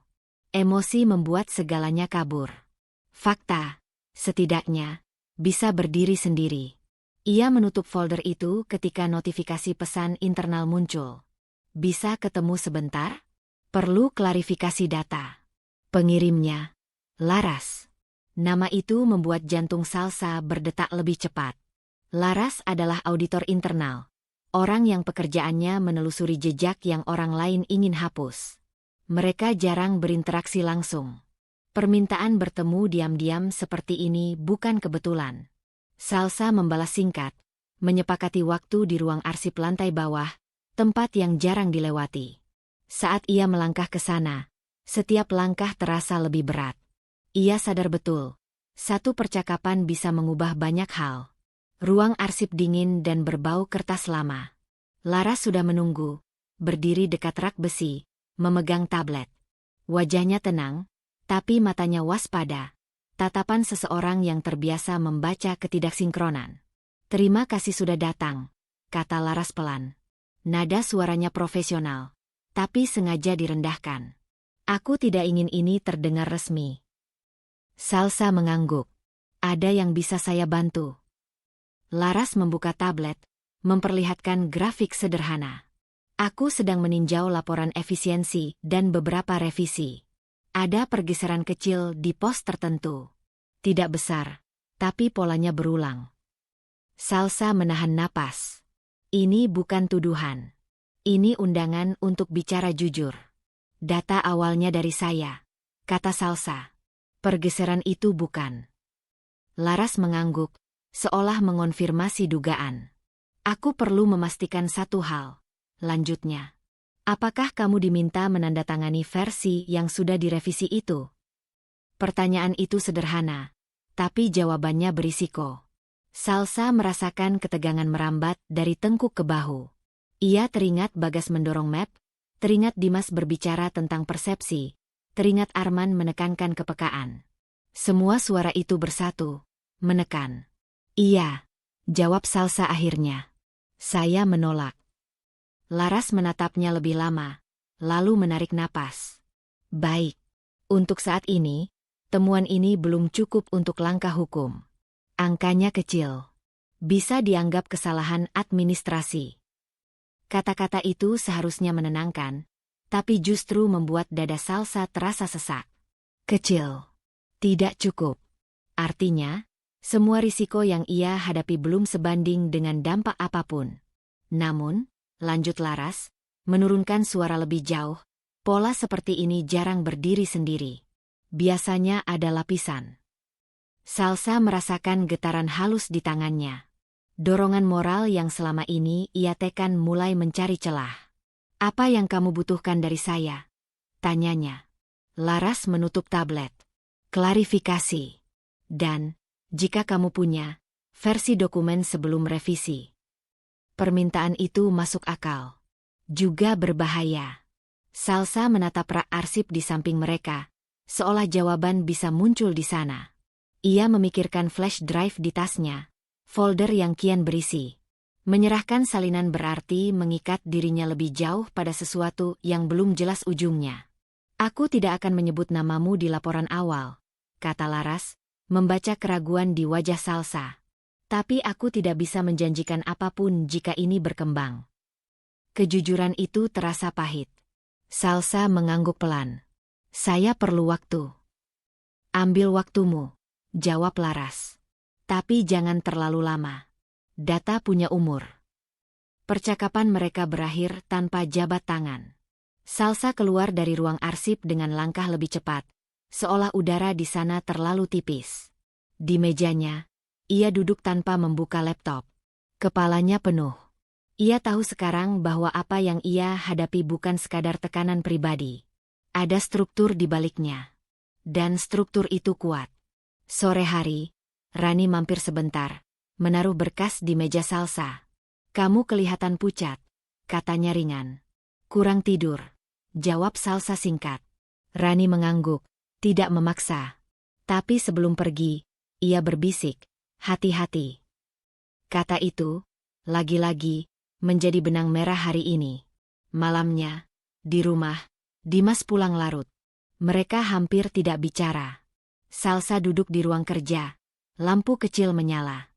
[SPEAKER 1] Emosi membuat segalanya kabur. Fakta, setidaknya, bisa berdiri sendiri. Ia menutup folder itu ketika notifikasi pesan internal muncul. Bisa ketemu sebentar? Perlu klarifikasi data. Pengirimnya, Laras. Nama itu membuat jantung Salsa berdetak lebih cepat. Laras adalah auditor internal. Orang yang pekerjaannya menelusuri jejak yang orang lain ingin hapus. Mereka jarang berinteraksi langsung. Permintaan bertemu diam-diam seperti ini bukan kebetulan. Salsa membalas singkat, menyepakati waktu di ruang arsip lantai bawah, tempat yang jarang dilewati. Saat ia melangkah ke sana, setiap langkah terasa lebih berat. Ia sadar betul, satu percakapan bisa mengubah banyak hal. Ruang arsip dingin dan berbau kertas lama. Laras sudah menunggu, berdiri dekat rak besi, memegang tablet. Wajahnya tenang, tapi matanya waspada. Tatapan seseorang yang terbiasa membaca ketidaksinkronan. Terima kasih sudah datang, kata Laras pelan. Nada suaranya profesional, tapi sengaja direndahkan. Aku tidak ingin ini terdengar resmi. Salsa mengangguk. Ada yang bisa saya bantu? Laras membuka tablet, memperlihatkan grafik sederhana. Aku sedang meninjau laporan efisiensi dan beberapa revisi. Ada pergeseran kecil di pos tertentu. Tidak besar, tapi polanya berulang. Salsa menahan napas. Ini bukan tuduhan. Ini undangan untuk bicara jujur. Data awalnya dari saya, kata Salsa. Pergeseran itu bukan. Laras mengangguk, seolah mengonfirmasi dugaan. Aku perlu memastikan satu hal, lanjutnya. Apakah kamu diminta menandatangani versi yang sudah direvisi itu? Pertanyaan itu sederhana, tapi jawabannya berisiko. Salsa merasakan ketegangan merambat dari tengkuk ke bahu. Ia teringat Bagas mendorong map, teringat Dimas berbicara tentang persepsi, teringat Arman menekankan kepekaan. Semua suara itu bersatu, menekan. Iya, jawab Salsa akhirnya. Saya menolak. Laras menatapnya lebih lama, lalu menarik napas. Baik. Untuk saat ini, temuan ini belum cukup untuk langkah hukum. Angkanya kecil. Bisa dianggap kesalahan administrasi. Kata-kata itu seharusnya menenangkan, tapi justru membuat dada Salsa terasa sesak. Kecil. Tidak cukup. Artinya, semua risiko yang ia hadapi belum sebanding dengan dampak apapun. Namun, lanjut Laras, menurunkan suara lebih jauh, pola seperti ini jarang berdiri sendiri. Biasanya ada lapisan. Salsa merasakan getaran halus di tangannya. Dorongan moral yang selama ini ia tekan mulai mencari celah. Apa yang kamu butuhkan dari saya? Tanyanya. Laras menutup tablet. Klarifikasi. Dan, jika kamu punya, versi dokumen sebelum revisi. Permintaan itu masuk akal. Juga berbahaya. Salsa menatap rak arsip di samping mereka, seolah jawaban bisa muncul di sana. Ia memikirkan flash drive di tasnya, folder yang kian berisi. Menyerahkan salinan berarti mengikat dirinya lebih jauh pada sesuatu yang belum jelas ujungnya. Aku tidak akan menyebut namamu di laporan awal, kata Laras, membaca keraguan di wajah Salsa. Tapi aku tidak bisa menjanjikan apapun jika ini berkembang. Kejujuran itu terasa pahit. Salsa mengangguk pelan. Saya perlu waktu. Ambil waktumu, jawab Laras. Tapi jangan terlalu lama. Data punya umur. Percakapan mereka berakhir tanpa jabat tangan. Salsa keluar dari ruang arsip dengan langkah lebih cepat, seolah udara di sana terlalu tipis. Di mejanya, ia duduk tanpa membuka laptop. Kepalanya penuh. Ia tahu sekarang bahwa apa yang ia hadapi bukan sekadar tekanan pribadi. Ada struktur di baliknya. Dan struktur itu kuat. Sore hari, Rani mampir sebentar, menaruh berkas di meja Salsa. Kamu kelihatan pucat, katanya ringan. Kurang tidur, jawab Salsa singkat. Rani mengangguk, tidak memaksa. Tapi sebelum pergi, ia berbisik, hati-hati. Kata itu, lagi-lagi, menjadi benang merah hari ini. Malamnya, di rumah, Dimas pulang larut. Mereka hampir tidak bicara. Salsa duduk di ruang kerja. Lampu kecil menyala.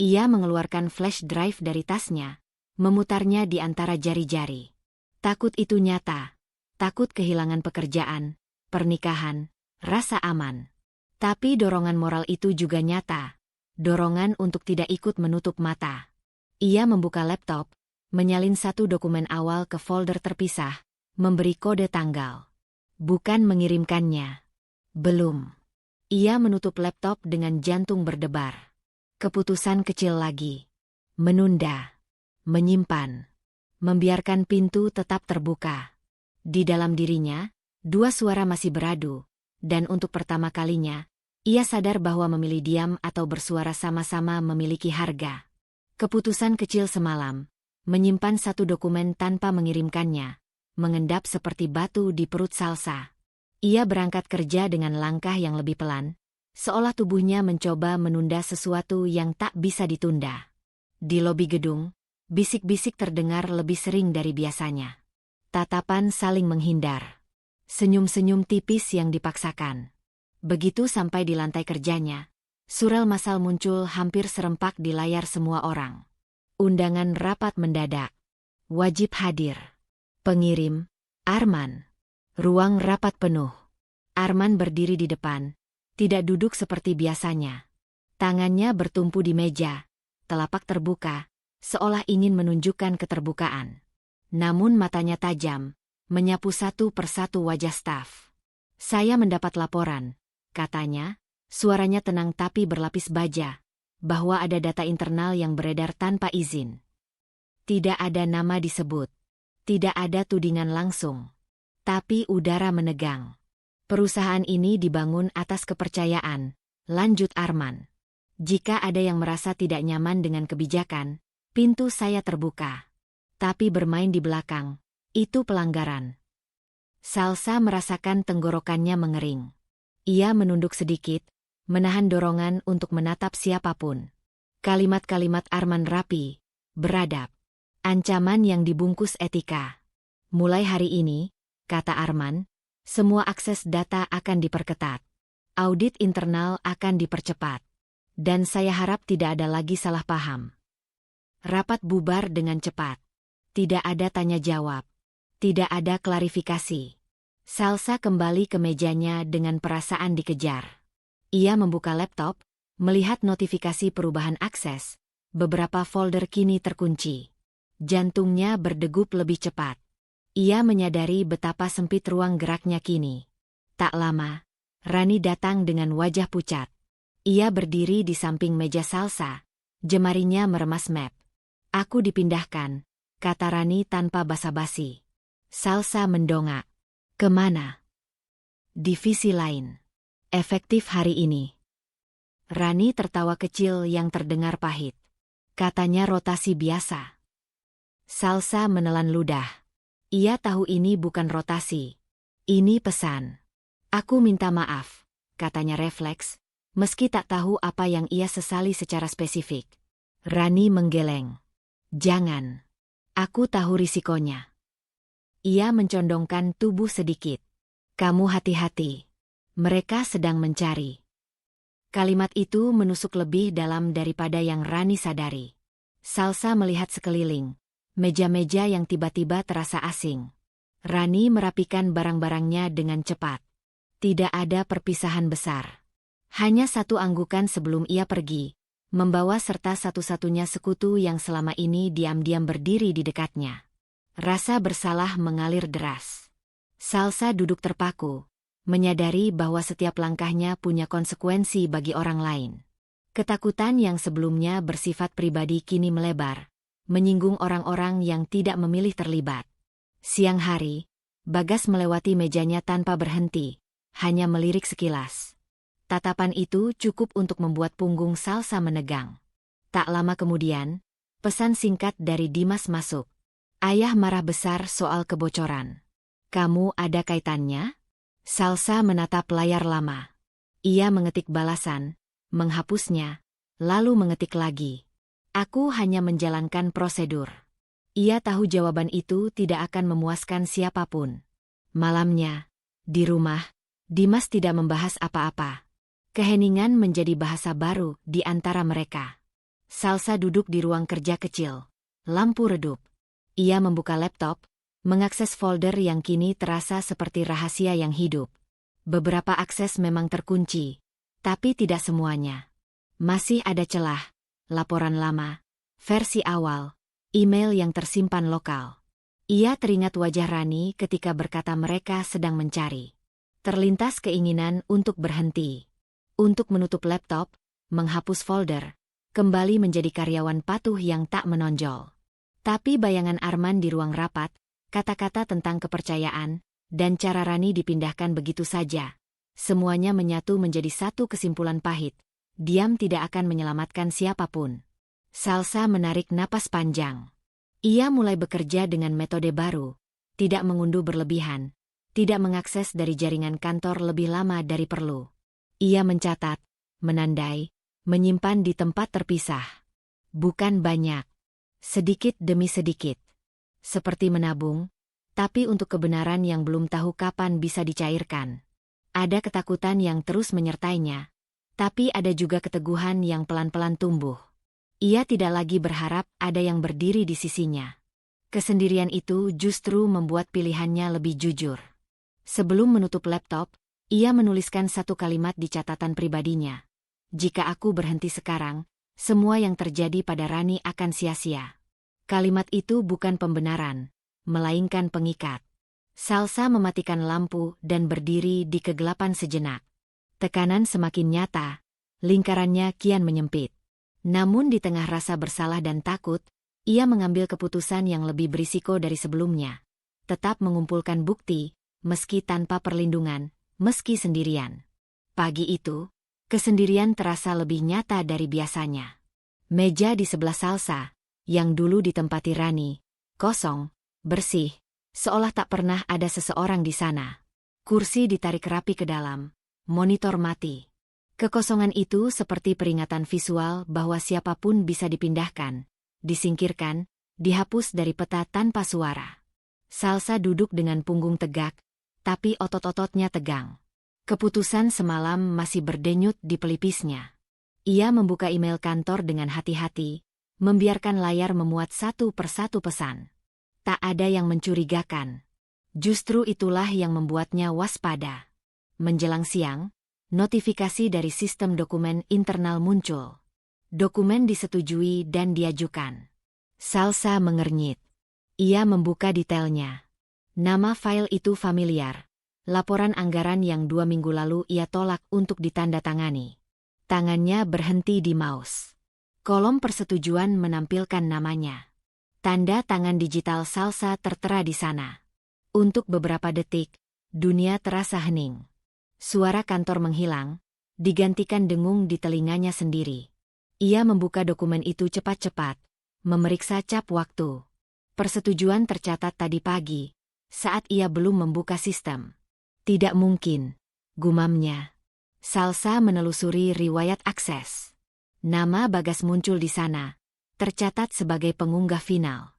[SPEAKER 1] Ia mengeluarkan flash drive dari tasnya, memutarnya di antara jari-jari. Takut itu nyata. Takut kehilangan pekerjaan, pernikahan, rasa aman. Tapi dorongan moral itu juga nyata. Dorongan untuk tidak ikut menutup mata. Ia membuka laptop, menyalin satu dokumen awal ke folder terpisah, memberi kode tanggal. Bukan mengirimkannya. Belum. Ia menutup laptop dengan jantung berdebar. Keputusan kecil lagi. Menunda. Menyimpan. Membiarkan pintu tetap terbuka. Di dalam dirinya, dua suara masih beradu. Dan untuk pertama kalinya, ia sadar bahwa memilih diam atau bersuara sama-sama memiliki harga. Keputusan kecil semalam, menyimpan satu dokumen tanpa mengirimkannya, mengendap seperti batu di perut Salsa. Ia berangkat kerja dengan langkah yang lebih pelan, seolah tubuhnya mencoba menunda sesuatu yang tak bisa ditunda. Di lobi gedung, bisik-bisik terdengar lebih sering dari biasanya. Tatapan saling menghindar. Senyum-senyum tipis yang dipaksakan. Begitu sampai di lantai kerjanya, surel massal muncul hampir serempak di layar semua orang. Undangan rapat mendadak. Wajib hadir. Pengirim, Arman. Ruang rapat penuh. Arman berdiri di depan, tidak duduk seperti biasanya. Tangannya bertumpu di meja, telapak terbuka, seolah ingin menunjukkan keterbukaan. Namun matanya tajam, menyapu satu persatu wajah staf. Saya mendapat laporan, katanya, suaranya tenang tapi berlapis baja, bahwa ada data internal yang beredar tanpa izin. Tidak ada nama disebut. Tidak ada tudingan langsung. Tapi udara menegang. Perusahaan ini dibangun atas kepercayaan, lanjut Arman. Jika ada yang merasa tidak nyaman dengan kebijakan, pintu saya terbuka. Tapi bermain di belakang, itu pelanggaran. Salsa merasakan tenggorokannya mengering. Ia menunduk sedikit, menahan dorongan untuk menatap siapapun. Kalimat-kalimat Arman rapi, beradab. Ancaman yang dibungkus etika. Mulai hari ini, kata Arman, semua akses data akan diperketat. Audit internal akan dipercepat. Dan saya harap tidak ada lagi salah paham. Rapat bubar dengan cepat. Tidak ada tanya jawab. Tidak ada klarifikasi. Salsa kembali ke mejanya dengan perasaan dikejar. Ia membuka laptop, melihat notifikasi perubahan akses. Beberapa folder kini terkunci. Jantungnya berdegup lebih cepat. Ia menyadari betapa sempit ruang geraknya kini. Tak lama, Rani datang dengan wajah pucat. Ia berdiri di samping meja Salsa, jemarinya meremas map. Aku dipindahkan, kata Rani tanpa basa-basi. Salsa mendongak. Kemana? Divisi lain. Efektif hari ini. Rani tertawa kecil yang terdengar pahit. Katanya rotasi biasa. Salsa menelan ludah. Ia tahu ini bukan rotasi. Ini pesan. Aku minta maaf, katanya refleks, meski tak tahu apa yang ia sesali secara spesifik. Rani menggeleng. Jangan. Aku tahu risikonya. Ia mencondongkan tubuh sedikit. Kamu hati-hati. Mereka sedang mencari. Kalimat itu menusuk lebih dalam daripada yang Rani sadari. Salsa melihat sekeliling. Meja-meja yang tiba-tiba terasa asing. Rani merapikan barang-barangnya dengan cepat. Tidak ada perpisahan besar. Hanya satu anggukan sebelum ia pergi, membawa serta satu-satunya sekutu yang selama ini diam-diam berdiri di dekatnya. Rasa bersalah mengalir deras. Salsa duduk terpaku, menyadari bahwa setiap langkahnya punya konsekuensi bagi orang lain. Ketakutan yang sebelumnya bersifat pribadi kini melebar, menyinggung orang-orang yang tidak memilih terlibat. Siang hari, Bagas melewati mejanya tanpa berhenti, hanya melirik sekilas. Tatapan itu cukup untuk membuat punggung Salsa menegang. Tak lama kemudian, pesan singkat dari Dimas masuk. Ayah marah besar soal kebocoran. Kamu ada kaitannya? Salsa menatap layar lama. Ia mengetik balasan, menghapusnya, lalu mengetik lagi. Aku hanya menjalankan prosedur. Ia tahu jawaban itu tidak akan memuaskan siapapun. Malamnya, di rumah, Dimas tidak membahas apa-apa. Keheningan menjadi bahasa baru di antara mereka. Salsa duduk di ruang kerja kecil. Lampu redup. Ia membuka laptop, mengakses folder yang kini terasa seperti rahasia yang hidup. Beberapa akses memang terkunci, tapi tidak semuanya. Masih ada celah. Laporan lama, versi awal, email yang tersimpan lokal. Ia teringat wajah Rani ketika berkata mereka sedang mencari. Terlintas keinginan untuk berhenti. Untuk menutup laptop, menghapus folder, kembali menjadi karyawan patuh yang tak menonjol. Tapi bayangan Arman di ruang rapat, kata-kata tentang kepercayaan, dan cara Rani dipindahkan begitu saja. Semuanya menyatu menjadi satu kesimpulan pahit. Diam tidak akan menyelamatkan siapapun. Salsa menarik napas panjang. Ia mulai bekerja dengan metode baru, tidak mengunduh berlebihan, tidak mengakses dari jaringan kantor lebih lama dari perlu. Ia mencatat, menandai, menyimpan di tempat terpisah. Bukan banyak, sedikit demi sedikit. Seperti menabung, tapi untuk kebenaran yang belum tahu kapan bisa dicairkan. Ada ketakutan yang terus menyertainya. Tapi ada juga keteguhan yang pelan-pelan tumbuh. Ia tidak lagi berharap ada yang berdiri di sisinya. Kesendirian itu justru membuat pilihannya lebih jujur. Sebelum menutup laptop, ia menuliskan satu kalimat di catatan pribadinya. Jika aku berhenti sekarang, semua yang terjadi pada Rani akan sia-sia. Kalimat itu bukan pembenaran, melainkan pengikat. Salsa mematikan lampu dan berdiri di kegelapan sejenak. Tekanan semakin nyata, lingkarannya kian menyempit. Namun di tengah rasa bersalah dan takut, ia mengambil keputusan yang lebih berisiko dari sebelumnya. Tetap mengumpulkan bukti, meski tanpa perlindungan, meski sendirian. Pagi itu, kesendirian terasa lebih nyata dari biasanya. Meja di sebelah Salsa, yang dulu ditempati Rani, kosong, bersih, seolah tak pernah ada seseorang di sana. Kursi ditarik rapi ke dalam. Monitor mati. Kekosongan itu seperti peringatan visual bahwa siapapun bisa dipindahkan, disingkirkan, dihapus dari peta tanpa suara. Salsa duduk dengan punggung tegak, tapi otot-ototnya tegang. Keputusan semalam masih berdenyut di pelipisnya. Ia membuka email kantor dengan hati-hati, membiarkan layar memuat satu persatu pesan. Tak ada yang mencurigakan. Justru itulah yang membuatnya waspada. Menjelang siang, notifikasi dari sistem dokumen internal muncul. Dokumen disetujui dan diajukan. Salsa mengernyit. Ia membuka detailnya. Nama file itu familiar. Laporan anggaran yang 2 minggu lalu ia tolak untuk ditandatangani. Tangannya berhenti di mouse. Kolom persetujuan menampilkan namanya. Tanda tangan digital Salsa tertera di sana. Untuk beberapa detik, dunia terasa hening. Suara kantor menghilang, digantikan dengung di telinganya sendiri. Ia membuka dokumen itu cepat-cepat, memeriksa cap waktu. Persetujuan tercatat tadi pagi, saat ia belum membuka sistem. Tidak mungkin, gumamnya. Salsa menelusuri riwayat akses. Nama Bagas muncul di sana, tercatat sebagai pengunggah final.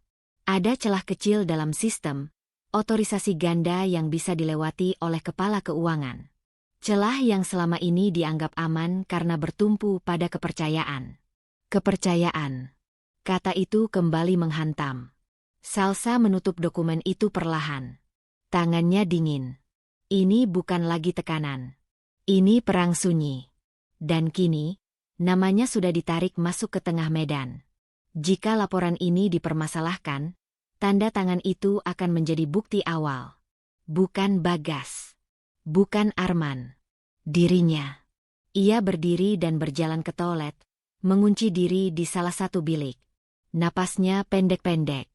[SPEAKER 1] Ada celah kecil dalam sistem, otorisasi ganda yang bisa dilewati oleh kepala keuangan. Celah yang selama ini dianggap aman karena bertumpu pada kepercayaan. Kepercayaan. Kata itu kembali menghantam. Salsa menutup dokumen itu perlahan. Tangannya dingin. Ini bukan lagi tekanan. Ini perang sunyi. Dan kini, namanya sudah ditarik masuk ke tengah medan. Jika laporan ini dipermasalahkan, tanda tangan itu akan menjadi bukti awal. Bukan Bagas. Bukan Arman. Dirinya. Ia berdiri dan berjalan ke toilet, mengunci diri di salah satu bilik. Napasnya pendek-pendek.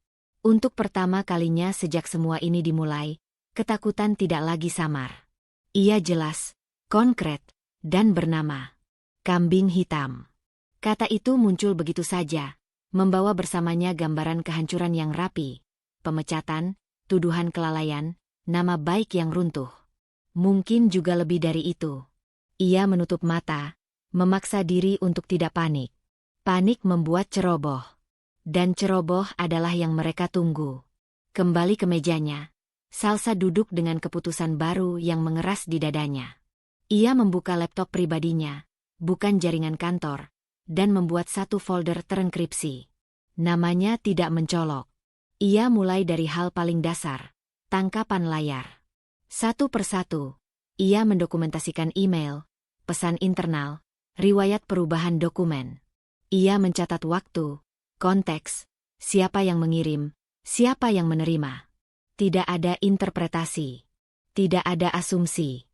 [SPEAKER 1] Untuk pertama kalinya sejak semua ini dimulai, ketakutan tidak lagi samar. Ia jelas, konkret, dan bernama kambing hitam. Kata itu muncul begitu saja, membawa bersamanya gambaran kehancuran yang rapi, pemecatan, tuduhan kelalaian, nama baik yang runtuh. Mungkin juga lebih dari itu. Ia menutup mata, memaksa diri untuk tidak panik. Panik membuat ceroboh. Dan ceroboh adalah yang mereka tunggu. Kembali ke mejanya, Salsa duduk dengan keputusan baru yang mengeras di dadanya. Ia membuka laptop pribadinya, bukan jaringan kantor, dan membuat satu folder terenkripsi. Namanya tidak mencolok. Ia mulai dari hal paling dasar, tangkapan layar. Satu persatu, ia mendokumentasikan email, pesan internal, riwayat perubahan dokumen. Ia mencatat waktu, konteks, siapa yang mengirim, siapa yang menerima. Tidak ada interpretasi. Tidak ada asumsi.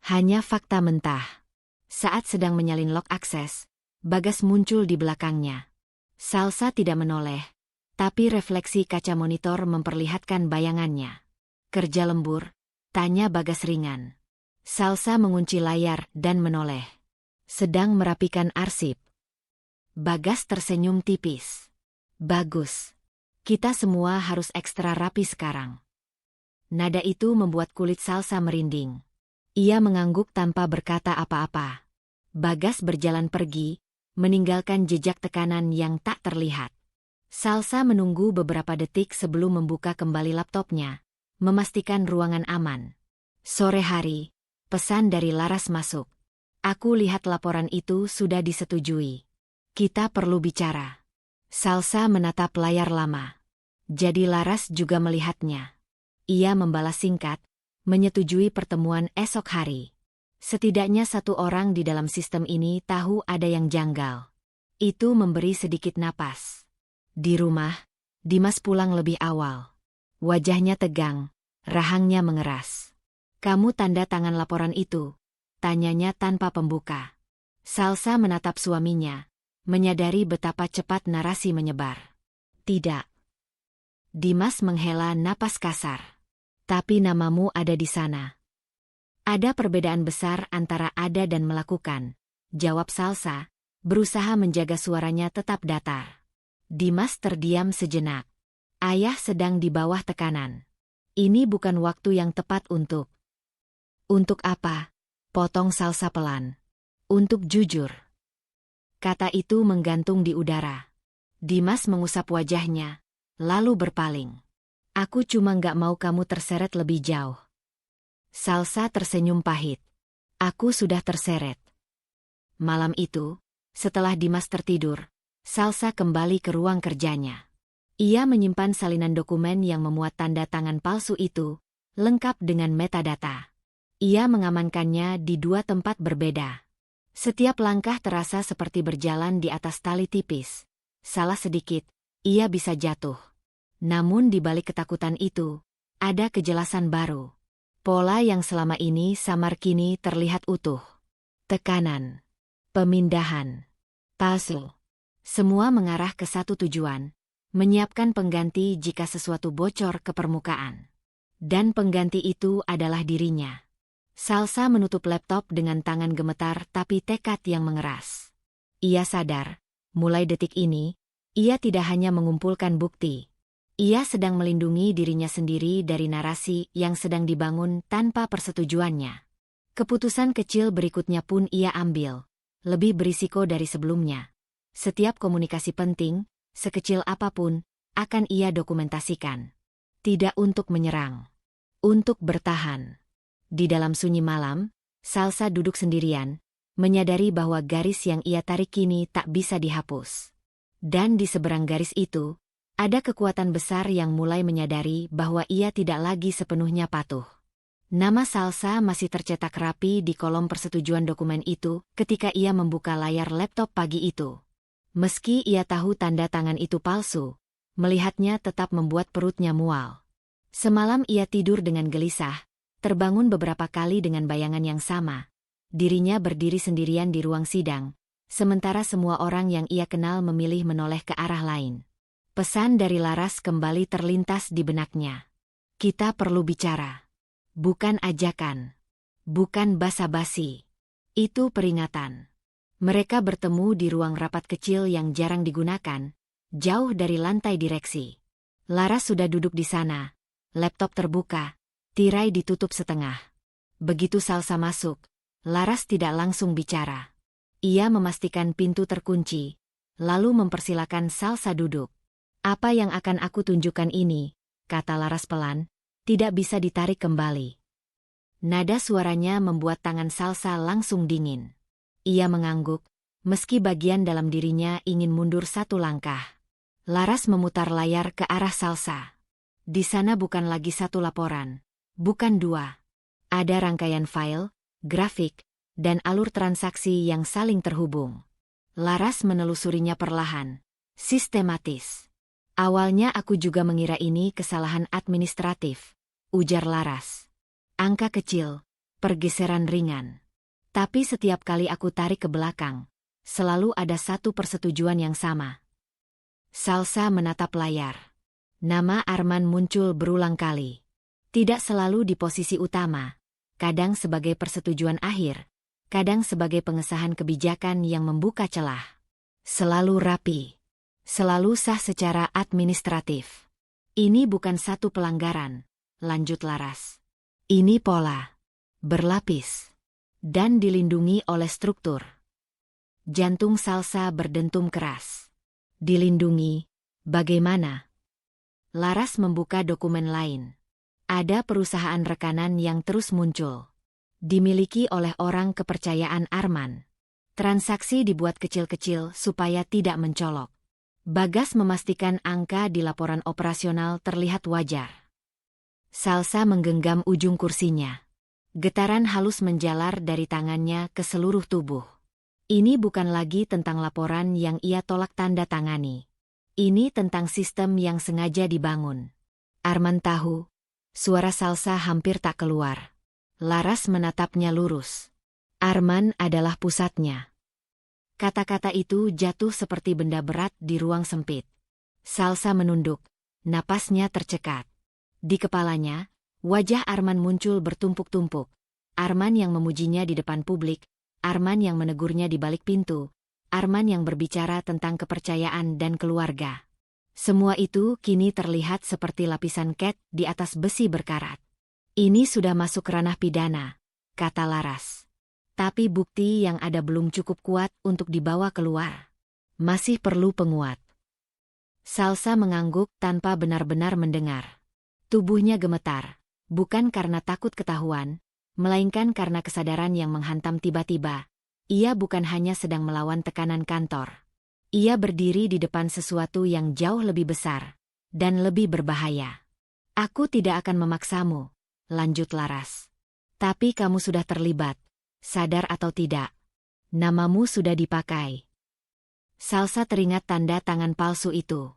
[SPEAKER 1] Hanya fakta mentah. Saat sedang menyalin lock akses, Bagas muncul di belakangnya. Salsa tidak menoleh, tapi refleksi kaca monitor memperlihatkan bayangannya. Kerja lembur? Tanya Bagas ringan. Salsa mengunci layar dan menoleh. Sedang merapikan arsip. Bagas tersenyum tipis. Bagus. Kita semua harus ekstra rapi sekarang. Nada itu membuat kulit Salsa merinding. Ia mengangguk tanpa berkata apa-apa. Bagas berjalan pergi, meninggalkan jejak tekanan yang tak terlihat. Salsa menunggu beberapa detik sebelum membuka kembali laptopnya, memastikan ruangan aman. Sore hari, pesan dari Laras masuk. Aku lihat laporan itu sudah disetujui. Kita perlu bicara. Salsa menatap layar lama. Jadi Laras juga melihatnya. Ia membalas singkat, menyetujui pertemuan esok hari. Setidaknya satu orang di dalam sistem ini tahu ada yang janggal. Itu memberi sedikit napas. Di rumah, Dimas pulang lebih awal. Wajahnya tegang, rahangnya mengeras. Kamu tanda tangan laporan itu? Tanyanya tanpa pembuka. Salsa menatap suaminya, menyadari betapa cepat narasi menyebar. Tidak. Dimas menghela napas kasar. Tapi namamu ada di sana. Ada perbedaan besar antara ada dan melakukan, jawab Salsa, berusaha menjaga suaranya tetap datar. Dimas terdiam sejenak. Ayah sedang di bawah tekanan. Ini bukan waktu yang tepat untuk... Untuk apa? Potong Salsa pelan. Untuk jujur. Kata itu menggantung di udara. Dimas mengusap wajahnya, lalu berpaling. Aku cuma nggak mau kamu terseret lebih jauh. Salsa tersenyum pahit. Aku sudah terseret. Malam itu, setelah Dimas tertidur, Salsa kembali ke ruang kerjanya. Ia menyimpan salinan dokumen yang memuat tanda tangan palsu itu, lengkap dengan metadata. Ia mengamankannya di 2 tempat berbeda. Setiap langkah terasa seperti berjalan di atas tali tipis. Salah sedikit, ia bisa jatuh. Namun di balik ketakutan itu, ada kejelasan baru. Pola yang selama ini samar kini terlihat utuh. Tekanan. Pemindahan. Puzzle. Semua mengarah ke satu tujuan, menyiapkan pengganti jika sesuatu bocor ke permukaan. Dan pengganti itu adalah dirinya. Salsa menutup laptop dengan tangan gemetar tapi tekad yang mengeras. Ia sadar, mulai detik ini, ia tidak hanya mengumpulkan bukti. Ia sedang melindungi dirinya sendiri dari narasi yang sedang dibangun tanpa persetujuannya. Keputusan kecil berikutnya pun ia ambil, lebih berisiko dari sebelumnya. Setiap komunikasi penting, sekecil apapun, akan ia dokumentasikan. Tidak untuk menyerang, untuk bertahan. Di dalam sunyi malam, Salsa duduk sendirian, menyadari bahwa garis yang ia tarik kini tak bisa dihapus. Dan di seberang garis itu, ada kekuatan besar yang mulai menyadari bahwa ia tidak lagi sepenuhnya patuh. Nama Salsa masih tercetak rapi di kolom persetujuan dokumen itu ketika ia membuka layar laptop pagi itu. Meski ia tahu tanda tangan itu palsu, melihatnya tetap membuat perutnya mual. Semalam ia tidur dengan gelisah, terbangun beberapa kali dengan bayangan yang sama. Dirinya berdiri sendirian di ruang sidang, sementara semua orang yang ia kenal memilih menoleh ke arah lain. Pesan dari Laras kembali terlintas di benaknya. Kita perlu bicara. Bukan ajakan. Bukan basa-basi. Itu peringatan. Mereka bertemu di ruang rapat kecil yang jarang digunakan, jauh dari lantai direksi. Laras sudah duduk di sana, laptop terbuka, tirai ditutup setengah. Begitu Salsa masuk, Laras tidak langsung bicara. Ia memastikan pintu terkunci, lalu mempersilakan Salsa duduk. Apa yang akan aku tunjukkan ini, kata Laras pelan, tidak bisa ditarik kembali. Nada suaranya membuat tangan Salsa langsung dingin. Ia mengangguk, meski bagian dalam dirinya ingin mundur satu langkah. Laras memutar layar ke arah Salsa. Di sana bukan lagi satu laporan, bukan 2. Ada rangkaian file, grafik, dan alur transaksi yang saling terhubung. Laras menelusurinya perlahan, sistematis. Awalnya aku juga mengira ini kesalahan administratif, ujar Laras. Angka kecil, pergeseran ringan. Tapi setiap kali aku tarik ke belakang, selalu ada satu persetujuan yang sama. Salsa menatap layar. Nama Arman muncul berulang kali. Tidak selalu di posisi utama, kadang sebagai persetujuan akhir, kadang sebagai pengesahan kebijakan yang membuka celah. Selalu rapi. Selalu sah secara administratif. Ini bukan satu pelanggaran, lanjut Laras. Ini pola. Berlapis. Dan dilindungi oleh struktur. Jantung Salsa berdentum keras. Dilindungi? Bagaimana? Laras membuka dokumen lain. Ada perusahaan rekanan yang terus muncul. Dimiliki oleh orang kepercayaan Arman. Transaksi dibuat kecil-kecil supaya tidak mencolok. Bagas memastikan angka di laporan operasional terlihat wajar. Salsa menggenggam ujung kursinya. Getaran halus menjalar dari tangannya ke seluruh tubuh. Ini bukan lagi tentang laporan yang ia tolak tanda tangani. Ini tentang sistem yang sengaja dibangun. Arman tahu. Suara Salsa hampir tak keluar. Laras menatapnya lurus. Arman adalah pusatnya. Kata-kata itu jatuh seperti benda berat di ruang sempit. Salsa menunduk, napasnya tercekat. Di kepalanya, wajah Arman muncul bertumpuk-tumpuk. Arman yang memujinya di depan publik, Arman yang menegurnya di balik pintu, Arman yang berbicara tentang kepercayaan dan keluarga. Semua itu kini terlihat seperti lapisan cat di atas besi berkarat. Ini sudah masuk ranah pidana, kata Laras. Tapi bukti yang ada belum cukup kuat untuk dibawa keluar. Masih perlu penguat. Salsa mengangguk tanpa benar-benar mendengar. Tubuhnya gemetar, bukan karena takut ketahuan, melainkan karena kesadaran yang menghantam tiba-tiba. Ia bukan hanya sedang melawan tekanan kantor. Ia berdiri di depan sesuatu yang jauh lebih besar dan lebih berbahaya. Aku tidak akan memaksamu, lanjut Laras. Tapi kamu sudah terlibat, sadar atau tidak. Namamu sudah dipakai. Salsa teringat tanda tangan palsu itu.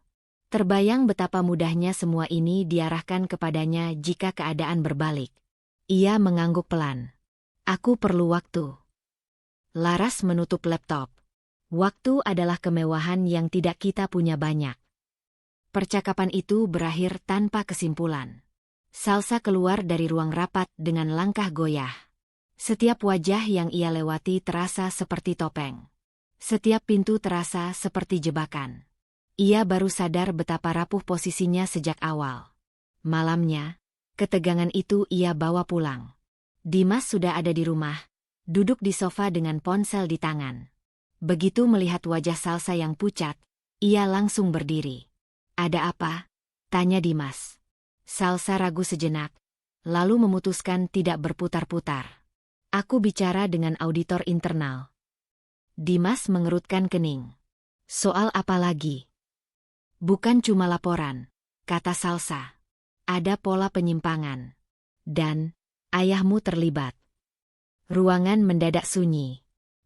[SPEAKER 1] Terbayang betapa mudahnya semua ini diarahkan kepadanya jika keadaan berbalik. Ia mengangguk pelan. Aku perlu waktu. Laras menutup laptop. Waktu adalah kemewahan yang tidak kita punya banyak. Percakapan itu berakhir tanpa kesimpulan. Salsa keluar dari ruang rapat dengan langkah goyah. Setiap wajah yang ia lewati terasa seperti topeng. Setiap pintu terasa seperti jebakan. Ia baru sadar betapa rapuh posisinya sejak awal. Malamnya, ketegangan itu ia bawa pulang. Dimas sudah ada di rumah, duduk di sofa dengan ponsel di tangan. Begitu melihat wajah Salsa yang pucat, ia langsung berdiri. Ada apa? Tanya Dimas. Salsa ragu sejenak, lalu memutuskan tidak berputar-putar. Aku bicara dengan auditor internal. Dimas mengerutkan kening. Soal apa lagi? Bukan cuma laporan, kata Salsa. Ada pola penyimpangan. Dan ayahmu terlibat. Ruangan mendadak sunyi.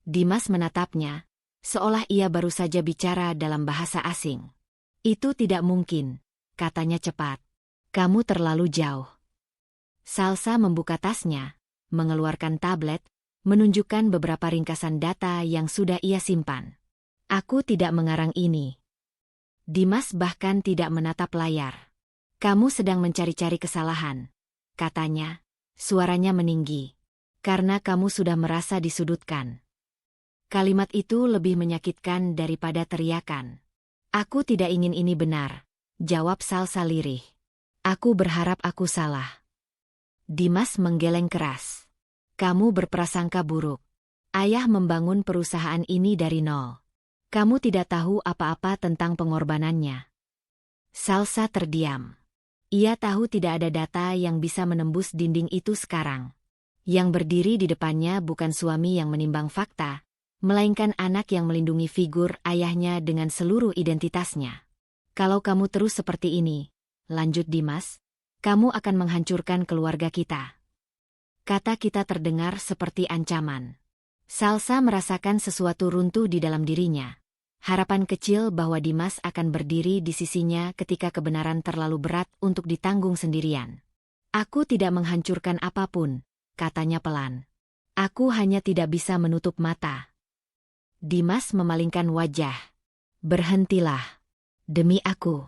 [SPEAKER 1] Dimas menatapnya, seolah ia baru saja bicara dalam bahasa asing. Itu tidak mungkin, katanya cepat. Kamu terlalu jauh. Salsa membuka tasnya, mengeluarkan tablet, menunjukkan beberapa ringkasan data yang sudah ia simpan. Aku tidak mengarang ini. Dimas bahkan tidak menatap layar. Kamu sedang mencari-cari kesalahan, katanya, suaranya meninggi. Karena kamu sudah merasa disudutkan. Kalimat itu lebih menyakitkan daripada teriakan. Aku tidak ingin ini benar, jawab Salsa lirih. Aku berharap aku salah. Dimas menggeleng keras. Kamu berprasangka buruk. Ayah membangun perusahaan ini dari nol. Kamu tidak tahu apa-apa tentang pengorbanannya. Salsa terdiam. Ia tahu tidak ada data yang bisa menembus dinding itu sekarang. Yang berdiri di depannya bukan suami yang menimbang fakta, melainkan anak yang melindungi figur ayahnya dengan seluruh identitasnya. Kalau kamu terus seperti ini, lanjut Dimas, kamu akan menghancurkan keluarga kita. Kata kita terdengar seperti ancaman. Salsa merasakan sesuatu runtuh di dalam dirinya. Harapan kecil bahwa Dimas akan berdiri di sisinya ketika kebenaran terlalu berat untuk ditanggung sendirian. Aku tidak menghancurkan apapun, katanya pelan. Aku hanya tidak bisa menutup mata. Dimas memalingkan wajah. Berhentilah. Demi aku.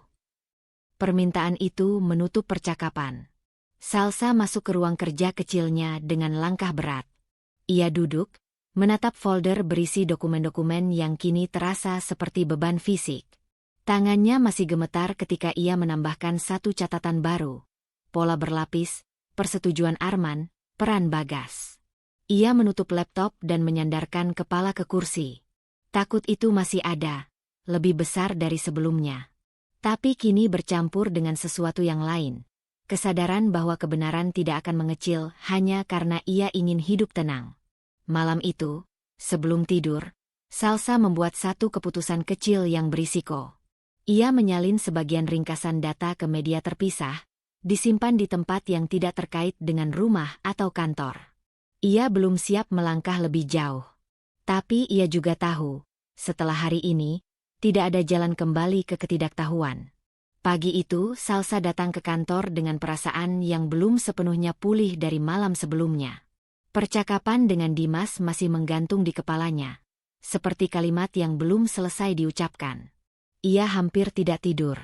[SPEAKER 1] Permintaan itu menutup percakapan. Salsa masuk ke ruang kerja kecilnya dengan langkah berat. Ia duduk, menatap folder berisi dokumen-dokumen yang kini terasa seperti beban fisik. Tangannya masih gemetar ketika ia menambahkan satu catatan baru. Pola berlapis, persetujuan Arman, peran Bagas. Ia menutup laptop dan menyandarkan kepala ke kursi. Takut itu masih ada, lebih besar dari sebelumnya. Tapi kini bercampur dengan sesuatu yang lain. Kesadaran bahwa kebenaran tidak akan mengecil hanya karena ia ingin hidup tenang. Malam itu, sebelum tidur, Salsa membuat satu keputusan kecil yang berisiko. Ia menyalin sebagian ringkasan data ke media terpisah, disimpan di tempat yang tidak terkait dengan rumah atau kantor. Ia belum siap melangkah lebih jauh. Tapi ia juga tahu, setelah hari ini, tidak ada jalan kembali ke ketidaktahuan. Pagi itu, Salsa datang ke kantor dengan perasaan yang belum sepenuhnya pulih dari malam sebelumnya. Percakapan dengan Dimas masih menggantung di kepalanya, seperti kalimat yang belum selesai diucapkan. Ia hampir tidak tidur.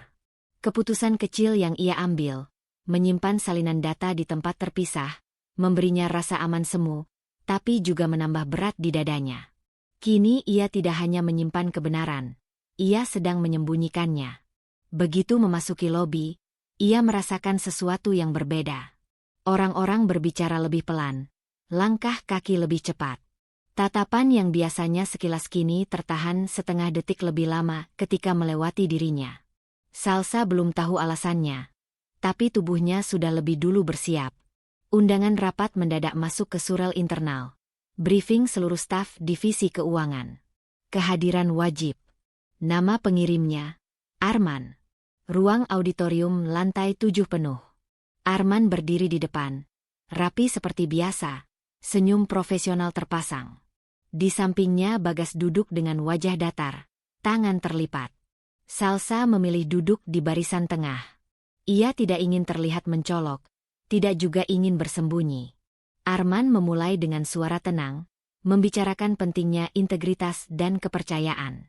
[SPEAKER 1] Keputusan kecil yang ia ambil, menyimpan salinan data di tempat terpisah, memberinya rasa aman semu, tapi juga menambah berat di dadanya. Kini ia tidak hanya menyimpan kebenaran, ia sedang menyembunyikannya. Begitu memasuki lobi, ia merasakan sesuatu yang berbeda. Orang-orang berbicara lebih pelan, langkah kaki lebih cepat. Tatapan yang biasanya sekilas kini tertahan setengah detik lebih lama ketika melewati dirinya. Salsa belum tahu alasannya, tapi tubuhnya sudah lebih dulu bersiap. Undangan rapat mendadak masuk ke surel internal. Briefing seluruh staf divisi keuangan. Kehadiran wajib. Nama pengirimnya, Arman. Ruang auditorium lantai 7 penuh. Arman berdiri di depan. Rapi seperti biasa, senyum profesional terpasang. Di sampingnya Bagas duduk dengan wajah datar, tangan terlipat. Salsa memilih duduk di barisan tengah. Ia tidak ingin terlihat mencolok, tidak juga ingin bersembunyi. Arman memulai dengan suara tenang, membicarakan pentingnya integritas dan kepercayaan.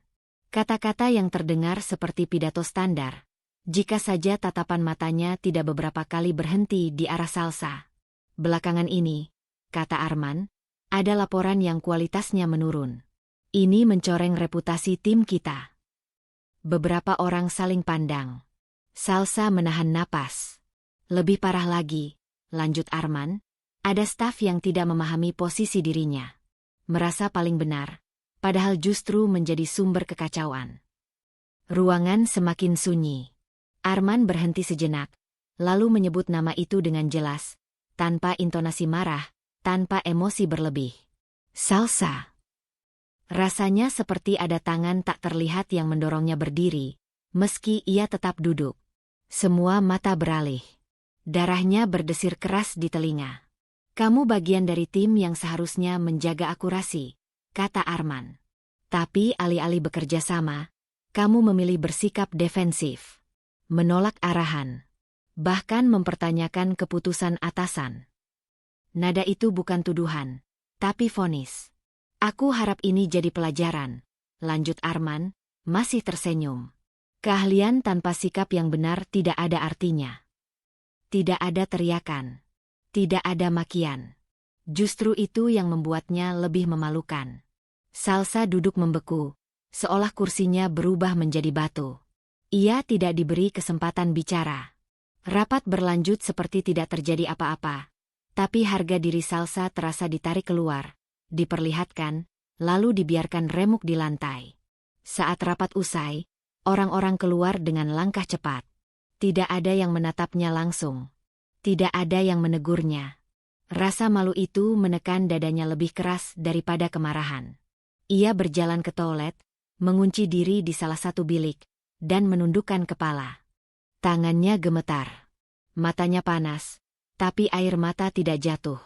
[SPEAKER 1] Kata-kata yang terdengar seperti pidato standar, jika saja tatapan matanya tidak beberapa kali berhenti di arah Salsa. Belakangan ini, kata Arman, ada laporan yang kualitasnya menurun. Ini mencoreng reputasi tim kita. Beberapa orang saling pandang. Salsa menahan napas. Lebih parah lagi, lanjut Arman, ada staf yang tidak memahami posisi dirinya. Merasa paling benar, padahal justru menjadi sumber kekacauan. Ruangan semakin sunyi. Arman berhenti sejenak, lalu menyebut nama itu dengan jelas, tanpa intonasi marah, tanpa emosi berlebih. Salsa. Rasanya seperti ada tangan tak terlihat yang mendorongnya berdiri, meski ia tetap duduk. Semua mata beralih. Darahnya berdesir keras di telinga. Kamu bagian dari tim yang seharusnya menjaga akurasi, kata Arman. Tapi alih-alih bekerja sama, kamu memilih bersikap defensif. Menolak arahan. Bahkan mempertanyakan keputusan atasan. Nada itu bukan tuduhan, tapi vonis. Aku harap ini jadi pelajaran, lanjut Arman, masih tersenyum. Keahlian tanpa sikap yang benar tidak ada artinya. Tidak ada teriakan. Tidak ada makian. Justru itu yang membuatnya lebih memalukan. Salsa duduk membeku, seolah kursinya berubah menjadi batu. Ia tidak diberi kesempatan bicara. Rapat berlanjut seperti tidak terjadi apa-apa. Tapi harga diri Salsa terasa ditarik keluar, diperlihatkan, lalu dibiarkan remuk di lantai. Saat rapat usai, orang-orang keluar dengan langkah cepat. Tidak ada yang menatapnya langsung. Tidak ada yang menegurnya. Rasa malu itu menekan dadanya lebih keras daripada kemarahan. Ia berjalan ke toilet, mengunci diri di salah satu bilik, dan menundukkan kepala. Tangannya gemetar. Matanya panas. Tapi air mata tidak jatuh.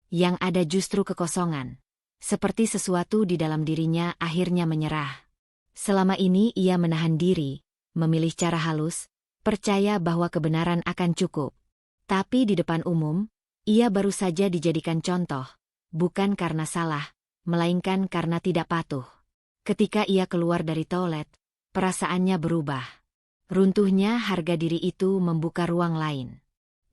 [SPEAKER 1] Yang ada justru kekosongan. Seperti sesuatu di dalam dirinya akhirnya menyerah. Selama ini ia menahan diri, memilih cara halus, percaya bahwa kebenaran akan cukup. Tapi di depan umum, ia baru saja dijadikan contoh, bukan karena salah, melainkan karena tidak patuh. Ketika ia keluar dari toilet, perasaannya berubah. Runtuhnya harga diri itu membuka ruang lain.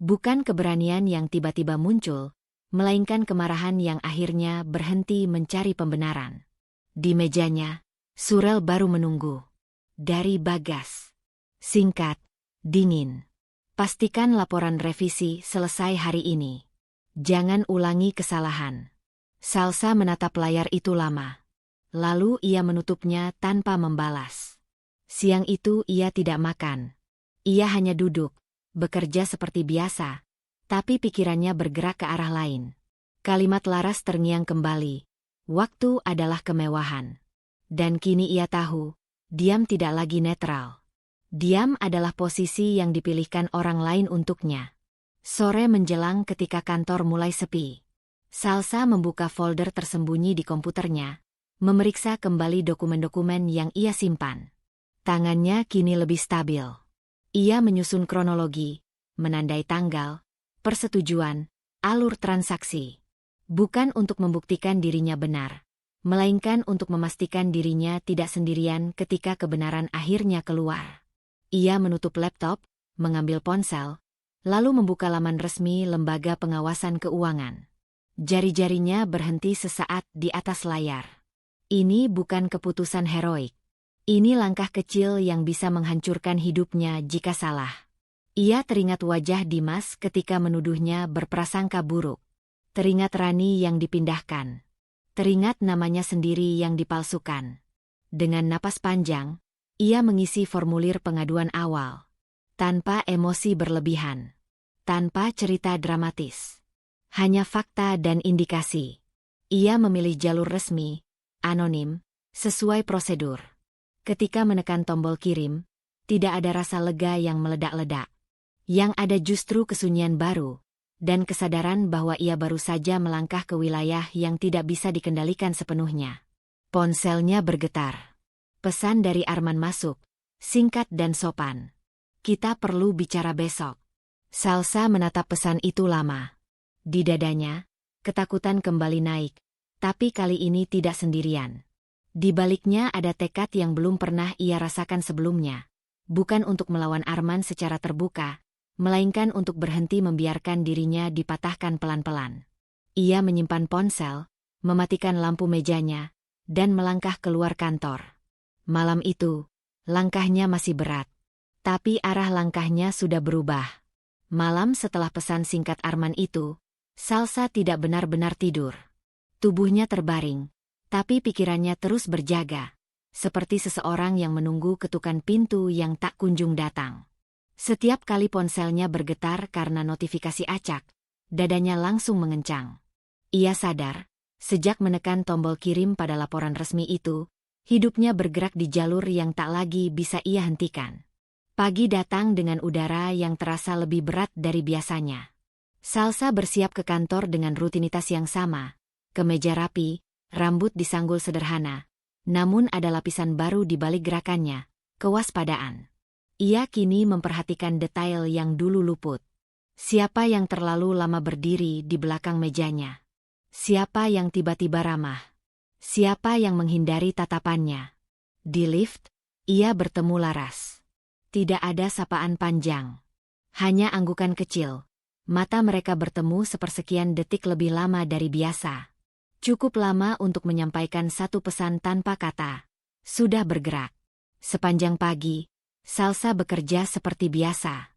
[SPEAKER 1] Bukan keberanian yang tiba-tiba muncul, melainkan kemarahan yang akhirnya berhenti mencari pembenaran. Di mejanya, surel baru menunggu. Dari Bagas. Singkat, dingin. Pastikan laporan revisi selesai hari ini. Jangan ulangi kesalahan. Salsa menatap layar itu lama. Lalu ia menutupnya tanpa membalas. Siang itu ia tidak makan. Ia hanya duduk. Bekerja seperti biasa, tapi pikirannya bergerak ke arah lain. Kalimat laras terngiang kembali. Waktu adalah kemewahan. Dan kini ia tahu, diam tidak lagi netral. Diam adalah posisi yang dipilihkan orang lain untuknya. Sore menjelang ketika kantor mulai sepi. Salsa membuka folder tersembunyi di komputernya, memeriksa kembali dokumen-dokumen yang ia simpan. Tangannya kini lebih stabil. Ia menyusun kronologi, menandai tanggal, persetujuan, alur transaksi. Bukan untuk membuktikan dirinya benar, melainkan untuk memastikan dirinya tidak sendirian ketika kebenaran akhirnya keluar. Ia menutup laptop, mengambil ponsel, lalu membuka laman resmi Lembaga Pengawasan Keuangan. Jari-jarinya berhenti sesaat di atas layar. Ini bukan keputusan heroik. Ini langkah kecil yang bisa menghancurkan hidupnya jika salah. Ia teringat wajah Dimas ketika menuduhnya berprasangka buruk. Teringat Rani yang dipindahkan. Teringat namanya sendiri yang dipalsukan. Dengan napas panjang, ia mengisi formulir pengaduan awal. Tanpa emosi berlebihan. Tanpa cerita dramatis. Hanya fakta dan indikasi. Ia memilih jalur resmi, anonim, sesuai prosedur. Ketika menekan tombol kirim, tidak ada rasa lega yang meledak-ledak. Yang ada justru kesunyian baru, dan kesadaran bahwa ia baru saja melangkah ke wilayah yang tidak bisa dikendalikan sepenuhnya. Ponselnya bergetar. Pesan dari Arman masuk, singkat dan sopan. Kita perlu bicara besok. Salsa menatap pesan itu lama. Di dadanya, ketakutan kembali naik, tapi kali ini tidak sendirian. Di baliknya ada tekad yang belum pernah ia rasakan sebelumnya. Bukan untuk melawan Arman secara terbuka, melainkan untuk berhenti membiarkan dirinya dipatahkan pelan-pelan. Ia menyimpan ponsel, mematikan lampu mejanya, dan melangkah keluar kantor. Malam itu, langkahnya masih berat. Tapi arah langkahnya sudah berubah. Malam setelah pesan singkat Arman itu, Salsa tidak benar-benar tidur. Tubuhnya terbaring, tapi pikirannya terus berjaga, seperti seseorang yang menunggu ketukan pintu yang tak kunjung datang. Setiap kali ponselnya bergetar karena notifikasi acak, dadanya langsung mengencang. Ia sadar, sejak menekan tombol kirim pada laporan resmi itu, hidupnya bergerak di jalur yang tak lagi bisa ia hentikan. Pagi datang dengan udara yang terasa lebih berat dari biasanya. Salsa bersiap ke kantor dengan rutinitas yang sama, kemeja rapi, rambut disanggul sederhana, namun ada lapisan baru di balik gerakannya, kewaspadaan. Ia kini memperhatikan detail yang dulu luput. Siapa yang terlalu lama berdiri di belakang mejanya? Siapa yang tiba-tiba ramah? Siapa yang menghindari tatapannya? Di lift, ia bertemu Laras. Tidak ada sapaan panjang. Hanya anggukan kecil. Mata mereka bertemu sepersekian detik lebih lama dari biasa. Cukup lama untuk menyampaikan satu pesan tanpa kata. Sudah bergerak. Sepanjang pagi, Salsa bekerja seperti biasa.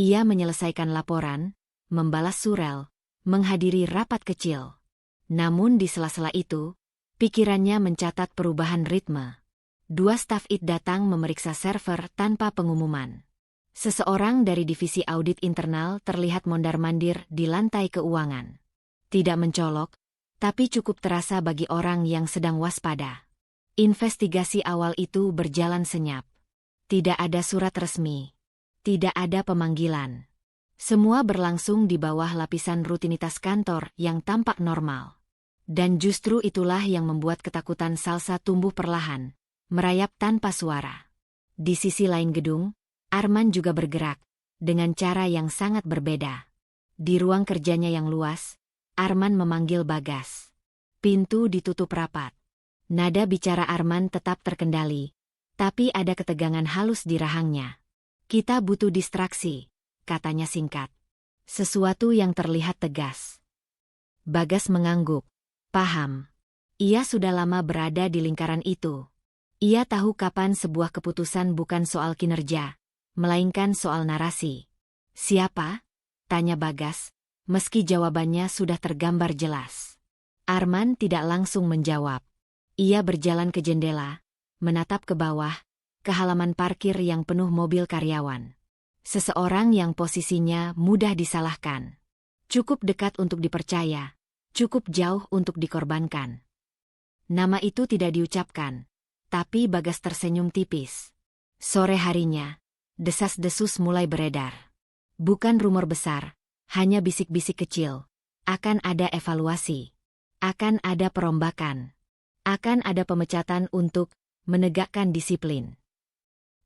[SPEAKER 1] Ia menyelesaikan laporan, membalas surel, menghadiri rapat kecil. Namun di sela-sela itu, pikirannya mencatat perubahan ritme. 2 staf IT datang memeriksa server tanpa pengumuman. Seseorang dari divisi audit internal terlihat mondar-mandir di lantai keuangan. Tidak mencolok, tapi cukup terasa bagi orang yang sedang waspada. Investigasi awal itu berjalan senyap. Tidak ada surat resmi. Tidak ada pemanggilan. Semua berlangsung di bawah lapisan rutinitas kantor yang tampak normal. Dan justru itulah yang membuat ketakutan Salsa tumbuh perlahan, merayap tanpa suara. Di sisi lain gedung, Arman juga bergerak, dengan cara yang sangat berbeda. Di ruang kerjanya yang luas, Arman memanggil Bagas. Pintu ditutup rapat. Nada bicara Arman tetap terkendali, tapi ada ketegangan halus di rahangnya. Kita butuh distraksi, katanya singkat. Sesuatu yang terlihat tegas. Bagas mengangguk. Paham. Ia sudah lama berada di lingkaran itu. Ia tahu kapan sebuah keputusan bukan soal kinerja, melainkan soal narasi. Siapa? Tanya Bagas, meski jawabannya sudah tergambar jelas. Arman tidak langsung menjawab. Ia berjalan ke jendela, menatap ke bawah, ke halaman parkir yang penuh mobil karyawan. Seseorang yang posisinya mudah disalahkan. Cukup dekat untuk dipercaya, cukup jauh untuk dikorbankan. Nama itu tidak diucapkan, tapi Bagas tersenyum tipis. Sore harinya, desas-desus mulai beredar. Bukan rumor besar, hanya bisik-bisik kecil. Akan ada evaluasi. Akan ada perombakan. Akan ada pemecatan untuk menegakkan disiplin.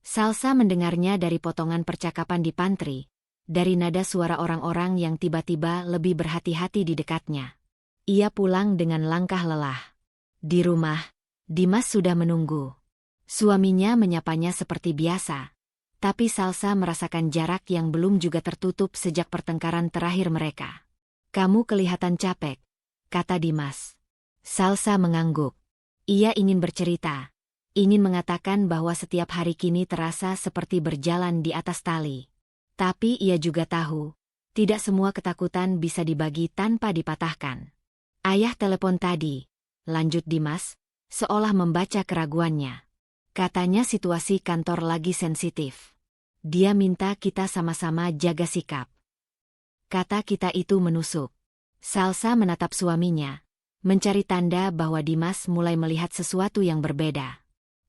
[SPEAKER 1] Salsa mendengarnya dari potongan percakapan di pantry, dari nada suara orang-orang yang tiba-tiba lebih berhati-hati di dekatnya. Ia pulang dengan langkah lelah. Di rumah, Dimas sudah menunggu. Suaminya menyapanya seperti biasa, tapi Salsa merasakan jarak yang belum juga tertutup sejak pertengkaran terakhir mereka. Kamu kelihatan capek, kata Dimas. Salsa mengangguk. Ia ingin bercerita, ingin mengatakan bahwa setiap hari kini terasa seperti berjalan di atas tali. Tapi ia juga tahu, tidak semua ketakutan bisa dibagi tanpa dipatahkan. Ayah telepon tadi, lanjut Dimas, seolah membaca keraguannya. Katanya situasi kantor lagi sensitif. Dia minta kita sama-sama jaga sikap. Kata kita itu menusuk. Salsa menatap suaminya, mencari tanda bahwa Dimas mulai melihat sesuatu yang berbeda.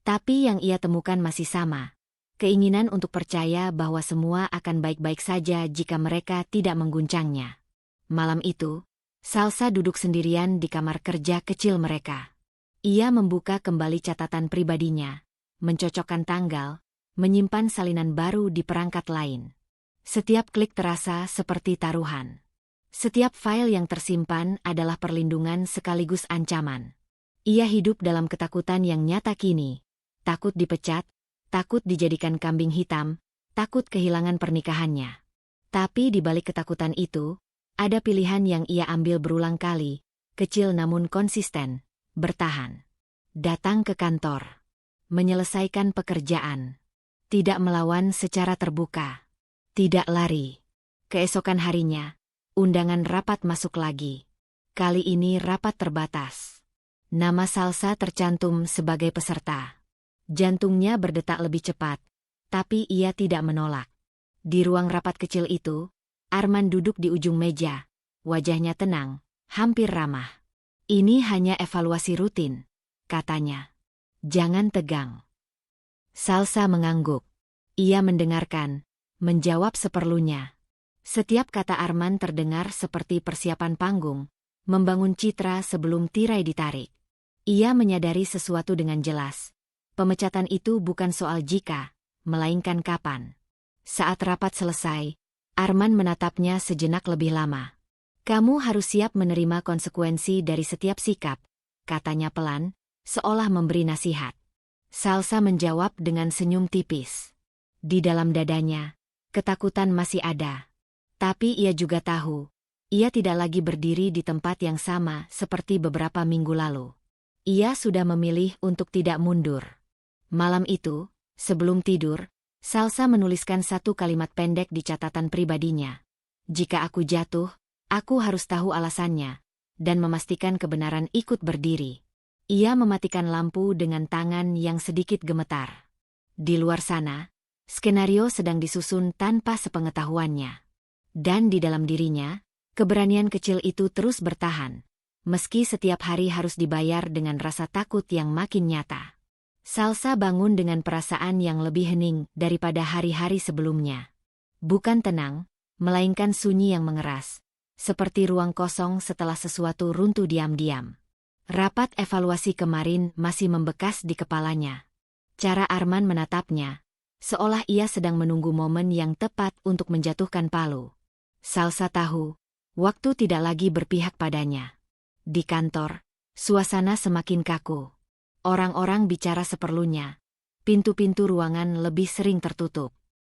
[SPEAKER 1] Tapi yang ia temukan masih sama. Keinginan untuk percaya bahwa semua akan baik-baik saja jika mereka tidak mengguncangnya. Malam itu, Salsa duduk sendirian di kamar kerja kecil mereka. Ia membuka kembali catatan pribadinya, mencocokkan tanggal, menyimpan salinan baru di perangkat lain. Setiap klik terasa seperti taruhan. Setiap file yang tersimpan adalah perlindungan sekaligus ancaman. Ia hidup dalam ketakutan yang nyata kini. Takut dipecat, takut dijadikan kambing hitam, takut kehilangan pernikahannya. Tapi di balik ketakutan itu, ada pilihan yang ia ambil berulang kali, kecil namun konsisten, bertahan. Datang ke kantor. Menyelesaikan pekerjaan. Tidak melawan secara terbuka. Tidak lari. Keesokan harinya, undangan rapat masuk lagi. Kali ini rapat terbatas. Nama Salsa tercantum sebagai peserta. Jantungnya berdetak lebih cepat, tapi ia tidak menolak. Di ruang rapat kecil itu, Arman duduk di ujung meja. Wajahnya tenang, hampir ramah. Ini hanya evaluasi rutin, katanya. Jangan tegang. Salsa mengangguk. Ia mendengarkan, menjawab seperlunya. Setiap kata Arman terdengar seperti persiapan panggung, membangun citra sebelum tirai ditarik. Ia menyadari sesuatu dengan jelas. Pemecatan itu bukan soal jika, melainkan kapan. Saat rapat selesai, Arman menatapnya sejenak lebih lama. Kamu harus siap menerima konsekuensi dari setiap sikap, katanya pelan, seolah memberi nasihat. Salsa menjawab dengan senyum tipis. Di dalam dadanya, ketakutan masih ada. Tapi ia juga tahu, ia tidak lagi berdiri di tempat yang sama seperti beberapa minggu lalu. Ia sudah memilih untuk tidak mundur. Malam itu, sebelum tidur, Salsa menuliskan satu kalimat pendek di catatan pribadinya. Jika aku jatuh, aku harus tahu alasannya, dan memastikan kebenaran ikut berdiri. Ia mematikan lampu dengan tangan yang sedikit gemetar. Di luar sana, skenario sedang disusun tanpa sepengetahuannya. Dan di dalam dirinya, keberanian kecil itu terus bertahan, meski setiap hari harus dibayar dengan rasa takut yang makin nyata. Salsa bangun dengan perasaan yang lebih hening daripada hari-hari sebelumnya. Bukan tenang, melainkan sunyi yang mengeras, seperti ruang kosong setelah sesuatu runtuh diam-diam. Rapat evaluasi kemarin masih membekas di kepalanya. Cara Arman menatapnya, seolah ia sedang menunggu momen yang tepat untuk menjatuhkan palu. Salsa tahu, waktu tidak lagi berpihak padanya. Di kantor, suasana semakin kaku. Orang-orang bicara seperlunya. Pintu-pintu ruangan lebih sering tertutup.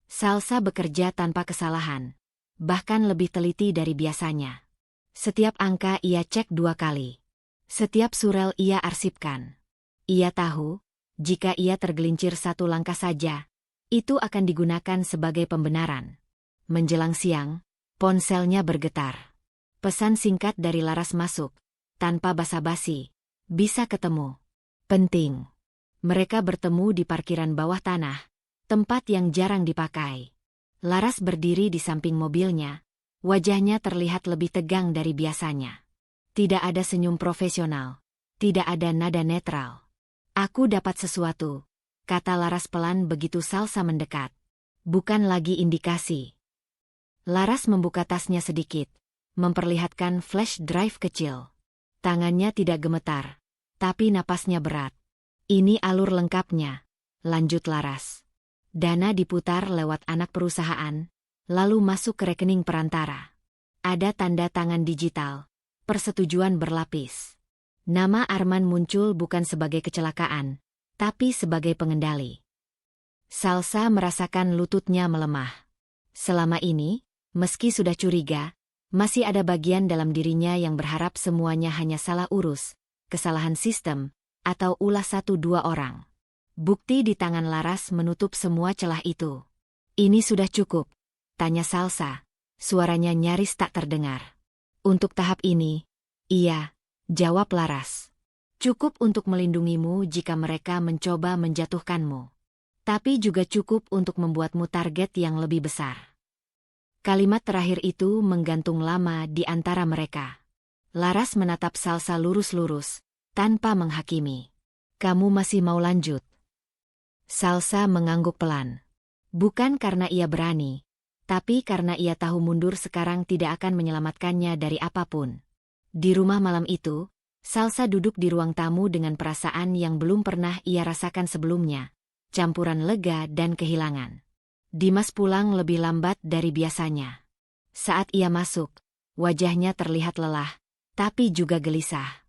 [SPEAKER 1] Salsa bekerja tanpa kesalahan, bahkan lebih teliti dari biasanya. Setiap angka ia cek 2 kali. Setiap surel ia arsipkan. Ia tahu, jika ia tergelincir 1 langkah saja, itu akan digunakan sebagai pembenaran. Menjelang siang, ponselnya bergetar. Pesan singkat dari Laras masuk, tanpa basa-basi. Bisa ketemu. Penting. Mereka bertemu di parkiran bawah tanah, tempat yang jarang dipakai. Laras berdiri di samping mobilnya, wajahnya terlihat lebih tegang dari biasanya. Tidak ada senyum profesional, tidak ada nada netral. Aku dapat sesuatu, kata Laras pelan begitu Salsa mendekat. Bukan lagi indikasi. Laras membuka tasnya sedikit, memperlihatkan flash drive kecil. Tangannya tidak gemetar, tapi napasnya berat. Ini alur lengkapnya, lanjut Laras. Dana diputar lewat anak perusahaan, lalu masuk ke rekening perantara. Ada tanda tangan digital, persetujuan berlapis. Nama Arman muncul bukan sebagai kecelakaan, tapi sebagai pengendali. Salsa merasakan lututnya melemah. Selama ini, meski sudah curiga, masih ada bagian dalam dirinya yang berharap semuanya hanya salah urus, kesalahan sistem, atau ulah 1-2 orang. Bukti di tangan Laras menutup semua celah itu. Ini sudah cukup, tanya Salsa, suaranya nyaris tak terdengar. Untuk tahap ini, iya, jawab Laras. Cukup untuk melindungimu jika mereka mencoba menjatuhkanmu. Tapi juga cukup untuk membuatmu target yang lebih besar. Kalimat terakhir itu menggantung lama di antara mereka. Laras menatap Salsa lurus-lurus, tanpa menghakimi. Kamu masih mau lanjut? Salsa mengangguk pelan. Bukan karena ia berani, tapi karena ia tahu mundur sekarang tidak akan menyelamatkannya dari apapun. Di rumah malam itu, Salsa duduk di ruang tamu dengan perasaan yang belum pernah ia rasakan sebelumnya, campuran lega dan kehilangan. Dimas pulang lebih lambat dari biasanya. Saat ia masuk, wajahnya terlihat lelah, tapi juga gelisah.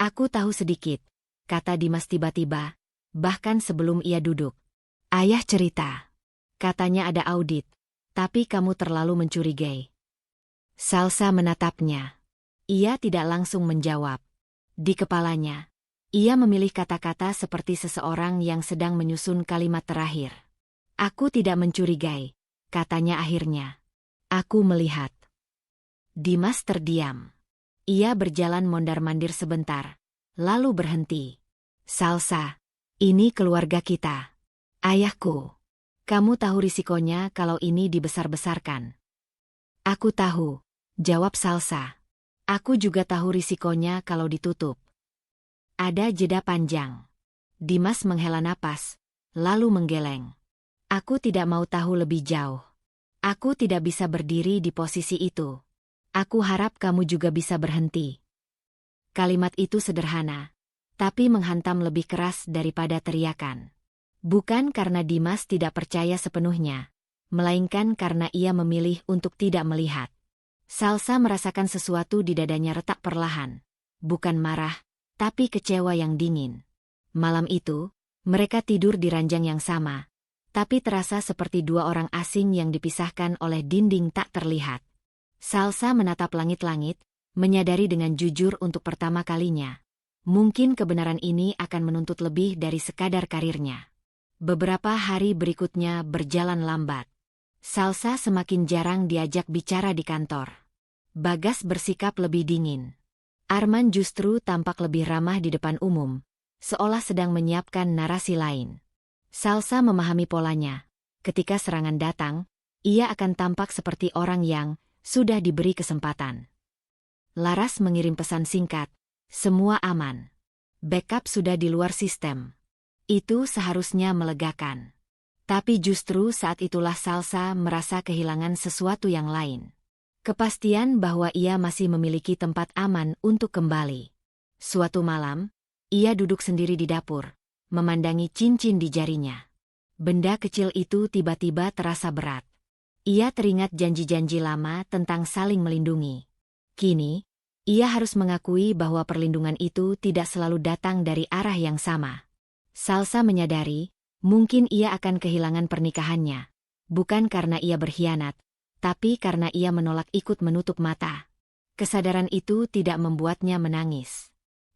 [SPEAKER 1] Aku tahu sedikit, kata Dimas tiba-tiba, bahkan sebelum ia duduk. Ayah cerita. Katanya ada audit, tapi kamu terlalu mencurigai. Salsa menatapnya. Ia tidak langsung menjawab. Di kepalanya, ia memilih kata-kata seperti seseorang yang sedang menyusun kalimat terakhir. Aku tidak mencurigai, katanya akhirnya. Aku melihat. Dimas terdiam. Ia berjalan mondar-mandir sebentar, lalu berhenti. Salsa, ini keluarga kita. Ayahku. Kamu tahu risikonya kalau ini dibesar-besarkan. Aku tahu, jawab Salsa. Aku juga tahu risikonya kalau ditutup. Ada jeda panjang. Dimas menghela napas, lalu menggeleng. Aku tidak mau tahu lebih jauh. Aku tidak bisa berdiri di posisi itu. Aku harap kamu juga bisa berhenti. Kalimat itu sederhana, tapi menghantam lebih keras daripada teriakan. Bukan karena Dimas tidak percaya sepenuhnya, melainkan karena ia memilih untuk tidak melihat. Salsa merasakan sesuatu di dadanya retak perlahan. Bukan marah, tapi kecewa yang dingin. Malam itu, mereka tidur di ranjang yang sama, tapi terasa seperti dua orang asing yang dipisahkan oleh dinding tak terlihat. Salsa menatap langit-langit, menyadari dengan jujur untuk pertama kalinya. Mungkin kebenaran ini akan menuntut lebih dari sekadar karirnya. Beberapa hari berikutnya berjalan lambat. Salsa semakin jarang diajak bicara di kantor. Bagas bersikap lebih dingin. Arman justru tampak lebih ramah di depan umum, seolah sedang menyiapkan narasi lain. Salsa memahami polanya. Ketika serangan datang, ia akan tampak seperti orang yang sudah diberi kesempatan. Laras mengirim pesan singkat, semua aman. Backup sudah di luar sistem. Itu seharusnya melegakan. Tapi justru saat itulah Salsa merasa kehilangan sesuatu yang lain. Kepastian bahwa ia masih memiliki tempat aman untuk kembali. Suatu malam, ia duduk sendiri di dapur, memandangi cincin di jarinya. Benda kecil itu tiba-tiba terasa berat. Ia teringat janji-janji lama tentang saling melindungi. Kini, ia harus mengakui bahwa perlindungan itu tidak selalu datang dari arah yang sama. Salsa menyadari, mungkin ia akan kehilangan pernikahannya. Bukan karena ia berkhianat, tapi karena ia menolak ikut menutup mata. Kesadaran itu tidak membuatnya menangis.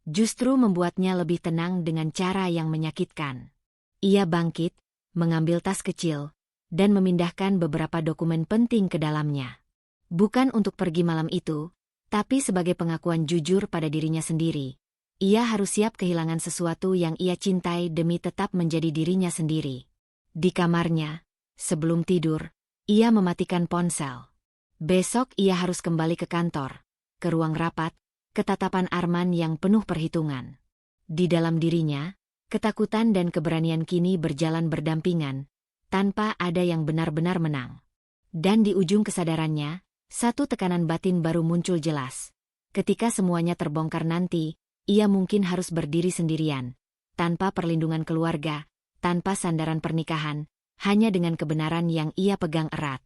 [SPEAKER 1] Justru membuatnya lebih tenang dengan cara yang menyakitkan. Ia bangkit, mengambil tas kecil, dan memindahkan beberapa dokumen penting ke dalamnya. Bukan untuk pergi malam itu, tapi sebagai pengakuan jujur pada dirinya sendiri. Ia harus siap kehilangan sesuatu yang ia cintai demi tetap menjadi dirinya sendiri. Di kamarnya, sebelum tidur, ia mematikan ponsel. Besok ia harus kembali ke kantor, ke ruang rapat, ketatapan Arman yang penuh perhitungan. Di dalam dirinya, ketakutan dan keberanian kini berjalan berdampingan, tanpa ada yang benar-benar menang. Dan di ujung kesadarannya, satu tekanan batin baru muncul jelas. Ketika semuanya terbongkar nanti, ia mungkin harus berdiri sendirian, tanpa perlindungan keluarga, tanpa sandaran pernikahan, hanya dengan kebenaran yang ia pegang erat.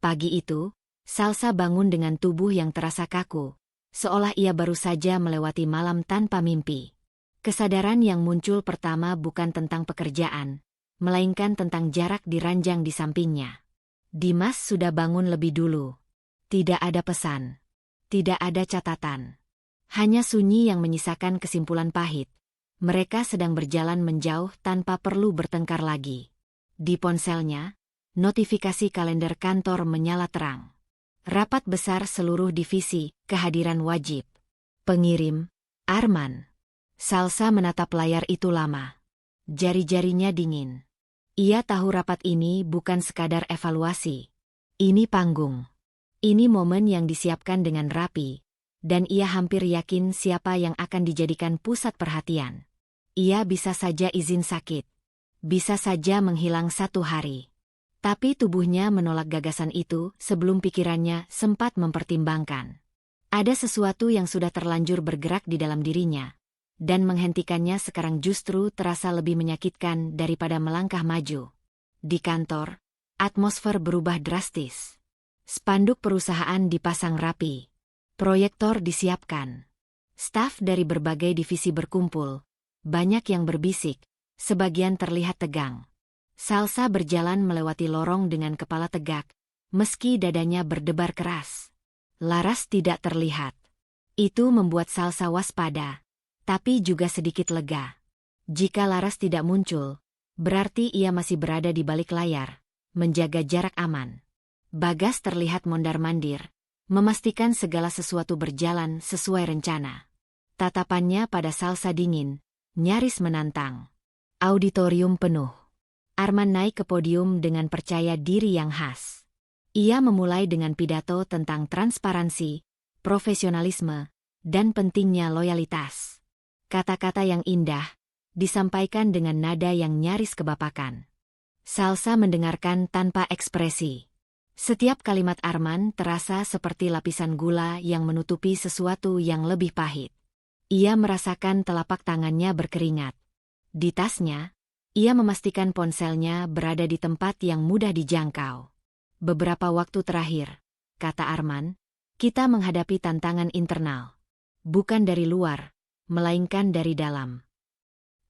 [SPEAKER 1] Pagi itu, Salsa bangun dengan tubuh yang terasa kaku, seolah ia baru saja melewati malam tanpa mimpi. Kesadaran yang muncul pertama bukan tentang pekerjaan, melainkan tentang jarak di ranjang di sampingnya. Dimas sudah bangun lebih dulu. Tidak ada pesan. Tidak ada catatan. Hanya sunyi yang menyisakan kesimpulan pahit. Mereka sedang berjalan menjauh tanpa perlu bertengkar lagi. Di ponselnya, notifikasi kalender kantor menyala terang. Rapat besar seluruh divisi, kehadiran wajib. Pengirim, Arman. Salsa menatap layar itu lama. Jari-jarinya dingin. Ia tahu rapat ini bukan sekadar evaluasi. Ini panggung. Ini momen yang disiapkan dengan rapi. Dan ia hampir yakin siapa yang akan dijadikan pusat perhatian. Ia bisa saja izin sakit. Bisa saja menghilang 1 hari. Tapi tubuhnya menolak gagasan itu sebelum pikirannya sempat mempertimbangkan. Ada sesuatu yang sudah terlanjur bergerak di dalam dirinya. Dan menghentikannya sekarang justru terasa lebih menyakitkan daripada melangkah maju. Di kantor, atmosfer berubah drastis. Spanduk perusahaan dipasang rapi. Proyektor disiapkan. Staf dari berbagai divisi berkumpul. Banyak yang berbisik, sebagian terlihat tegang. Salsa berjalan melewati lorong dengan kepala tegak, meski dadanya berdebar keras. Laras tidak terlihat. Itu membuat Salsa waspada, tapi juga sedikit lega. Jika Laras tidak muncul, berarti ia masih berada di balik layar, menjaga jarak aman. Bagas terlihat mondar-mandir, memastikan segala sesuatu berjalan sesuai rencana. Tatapannya pada Salsa dingin, nyaris menantang. Auditorium penuh. Arman naik ke podium dengan percaya diri yang khas. Ia memulai dengan pidato tentang transparansi, profesionalisme, dan pentingnya loyalitas. Kata-kata yang indah, disampaikan dengan nada yang nyaris kebapakan. Salsa mendengarkan tanpa ekspresi. Setiap kalimat Arman terasa seperti lapisan gula yang menutupi sesuatu yang lebih pahit. Ia merasakan telapak tangannya berkeringat. Di tasnya, ia memastikan ponselnya berada di tempat yang mudah dijangkau. Beberapa waktu terakhir, kata Arman, kita menghadapi tantangan internal. Bukan dari luar, melainkan dari dalam.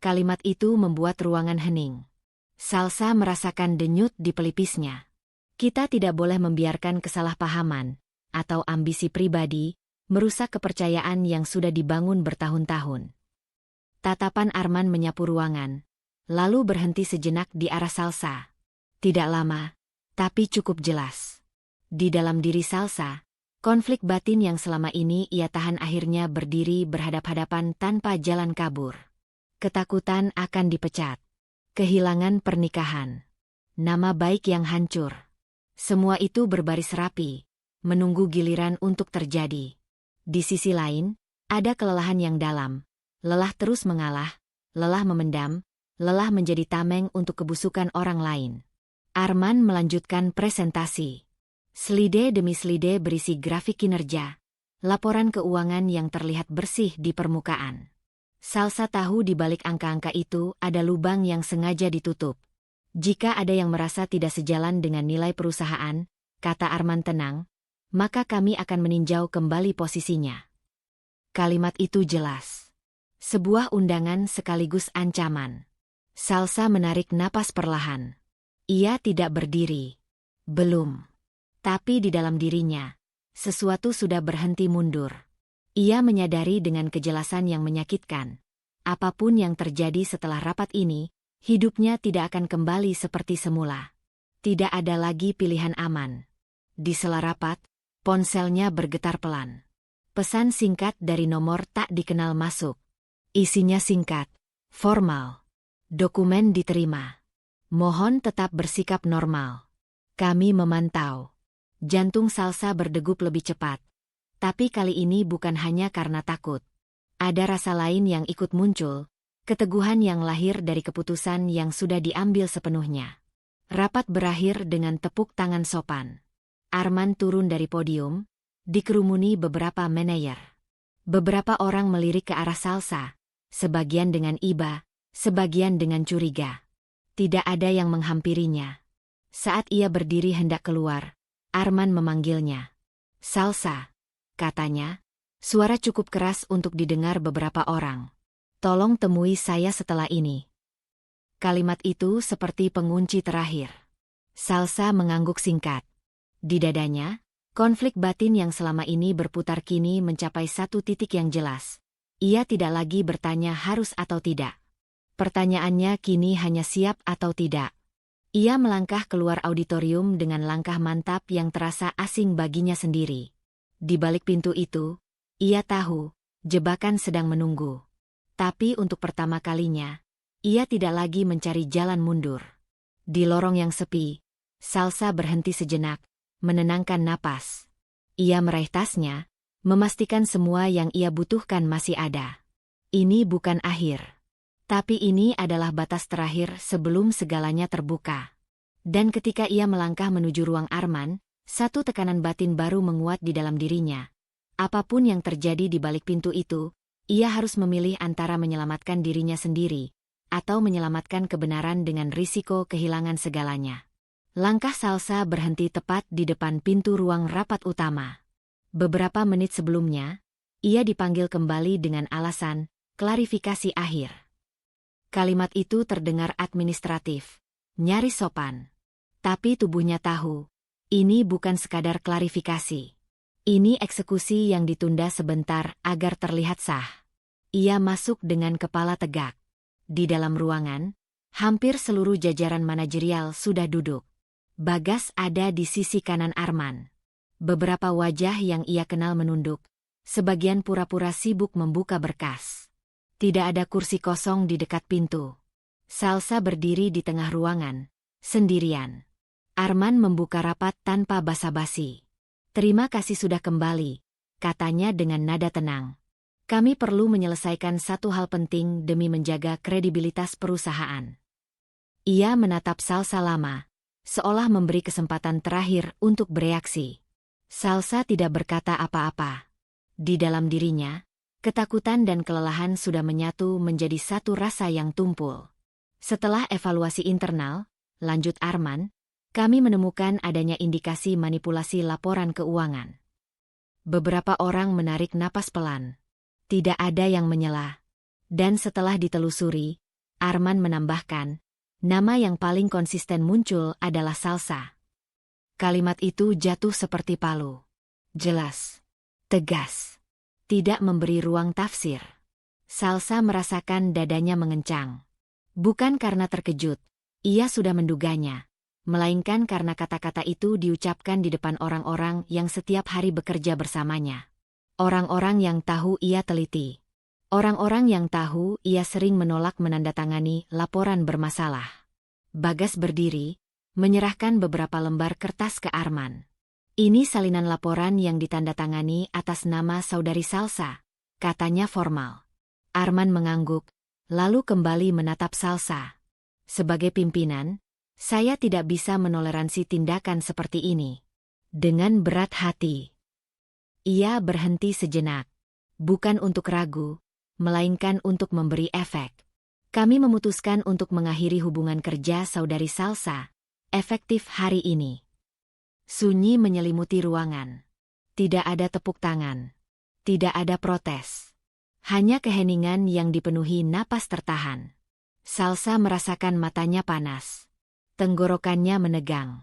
[SPEAKER 1] Kalimat itu membuat ruangan hening. Salsa merasakan denyut di pelipisnya. Kita tidak boleh membiarkan kesalahpahaman atau ambisi pribadi merusak kepercayaan yang sudah dibangun bertahun-tahun. Tatapan Arman menyapu ruangan, lalu berhenti sejenak di arah Salsa. Tidak lama, tapi cukup jelas. Di dalam diri Salsa, konflik batin yang selama ini ia tahan akhirnya berdiri berhadap-hadapan tanpa jalan kabur. Ketakutan akan dipecat. Kehilangan pernikahan. Nama baik yang hancur. Semua itu berbaris rapi, menunggu giliran untuk terjadi. Di sisi lain, ada kelelahan yang dalam. Lelah terus mengalah, lelah memendam, lelah menjadi tameng untuk kebusukan orang lain. Arman melanjutkan presentasi. Slide demi slide berisi grafik kinerja, laporan keuangan yang terlihat bersih di permukaan. Salsa tahu di balik angka-angka itu ada lubang yang sengaja ditutup. Jika ada yang merasa tidak sejalan dengan nilai perusahaan, kata Arman tenang, maka kami akan meninjau kembali posisinya. Kalimat itu jelas. Sebuah undangan sekaligus ancaman. Salsa menarik napas perlahan. Ia tidak berdiri. Belum. Tapi di dalam dirinya, sesuatu sudah berhenti mundur. Ia menyadari dengan kejelasan yang menyakitkan. Apapun yang terjadi setelah rapat ini, hidupnya tidak akan kembali seperti semula. Tidak ada lagi pilihan aman. Di sela rapat, ponselnya bergetar pelan. Pesan singkat dari nomor tak dikenal masuk. Isinya singkat, formal. Dokumen diterima. Mohon tetap bersikap normal. Kami memantau. Jantung Salsa berdegup lebih cepat. Tapi kali ini bukan hanya karena takut. Ada rasa lain yang ikut muncul. Keteguhan yang lahir dari keputusan yang sudah diambil sepenuhnya. Rapat berakhir dengan tepuk tangan sopan. Arman turun dari podium, dikerumuni beberapa manajer. Beberapa orang melirik ke arah Salsa, sebagian dengan iba, sebagian dengan curiga. Tidak ada yang menghampirinya. Saat ia berdiri hendak keluar, Arman memanggilnya. Salsa, katanya, suara cukup keras untuk didengar beberapa orang. Tolong temui saya setelah ini. Kalimat itu seperti pengunci terakhir. Salsa mengangguk singkat. Di dadanya, konflik batin yang selama ini berputar kini mencapai satu titik yang jelas. Ia tidak lagi bertanya harus atau tidak. Pertanyaannya kini hanya siap atau tidak. Ia melangkah keluar auditorium dengan langkah mantap yang terasa asing baginya sendiri. Di balik pintu itu, ia tahu, jebakan sedang menunggu. Tapi untuk pertama kalinya, ia tidak lagi mencari jalan mundur. Di lorong yang sepi, Salsa berhenti sejenak, menenangkan napas. Ia meraih tasnya, memastikan semua yang ia butuhkan masih ada. Ini bukan akhir. Tapi ini adalah batas terakhir sebelum segalanya terbuka. Dan ketika ia melangkah menuju ruang Arman, satu tekanan batin baru menguat di dalam dirinya. Apapun yang terjadi di balik pintu itu, ia harus memilih antara menyelamatkan dirinya sendiri, atau menyelamatkan kebenaran dengan risiko kehilangan segalanya. Langkah Salsa berhenti tepat di depan pintu ruang rapat utama. Beberapa menit sebelumnya, ia dipanggil kembali dengan alasan klarifikasi akhir. Kalimat itu terdengar administratif, nyaris sopan. Tapi tubuhnya tahu, ini bukan sekadar klarifikasi. Ini eksekusi yang ditunda sebentar agar terlihat sah. Ia masuk dengan kepala tegak. Di dalam ruangan, hampir seluruh jajaran manajerial sudah duduk. Bagas ada di sisi kanan Arman. Beberapa wajah yang ia kenal menunduk. Sebagian pura-pura sibuk membuka berkas. Tidak ada kursi kosong di dekat pintu. Salsa berdiri di tengah ruangan, sendirian. Arman membuka rapat tanpa basa-basi. "Terima kasih sudah kembali," katanya dengan nada tenang. "Kami perlu menyelesaikan satu hal penting demi menjaga kredibilitas perusahaan." Ia menatap Salsa lama, seolah memberi kesempatan terakhir untuk bereaksi. Salsa tidak berkata apa-apa. Di dalam dirinya, ketakutan dan kelelahan sudah menyatu menjadi satu rasa yang tumpul. "Setelah evaluasi internal," lanjut Arman, "kami menemukan adanya indikasi manipulasi laporan keuangan." Beberapa orang menarik napas pelan. Tidak ada yang menyela. Dan setelah ditelusuri, Arman menambahkan, nama yang paling konsisten muncul adalah Salsa. Kalimat itu jatuh seperti palu. Jelas. Tegas. Tidak memberi ruang tafsir. Salsa merasakan dadanya mengencang. Bukan karena terkejut, ia sudah menduganya. Melainkan karena kata-kata itu diucapkan di depan orang-orang yang setiap hari bekerja bersamanya. Orang-orang yang tahu ia teliti. Orang-orang yang tahu ia sering menolak menandatangani laporan bermasalah. Bagas berdiri, menyerahkan beberapa lembar kertas ke Arman. "Ini salinan laporan yang ditandatangani atas nama saudari Salsa," katanya formal. Arman mengangguk, lalu kembali menatap Salsa. "Sebagai pimpinan, saya tidak bisa menoleransi tindakan seperti ini." Dengan berat hati, ia berhenti sejenak. Bukan untuk ragu, melainkan untuk memberi efek. "Kami memutuskan untuk mengakhiri hubungan kerja saudari Salsa, efektif hari ini." Sunyi menyelimuti ruangan. Tidak ada tepuk tangan. Tidak ada protes. Hanya keheningan yang dipenuhi napas tertahan. Salsa merasakan matanya panas. Tenggorokannya menegang.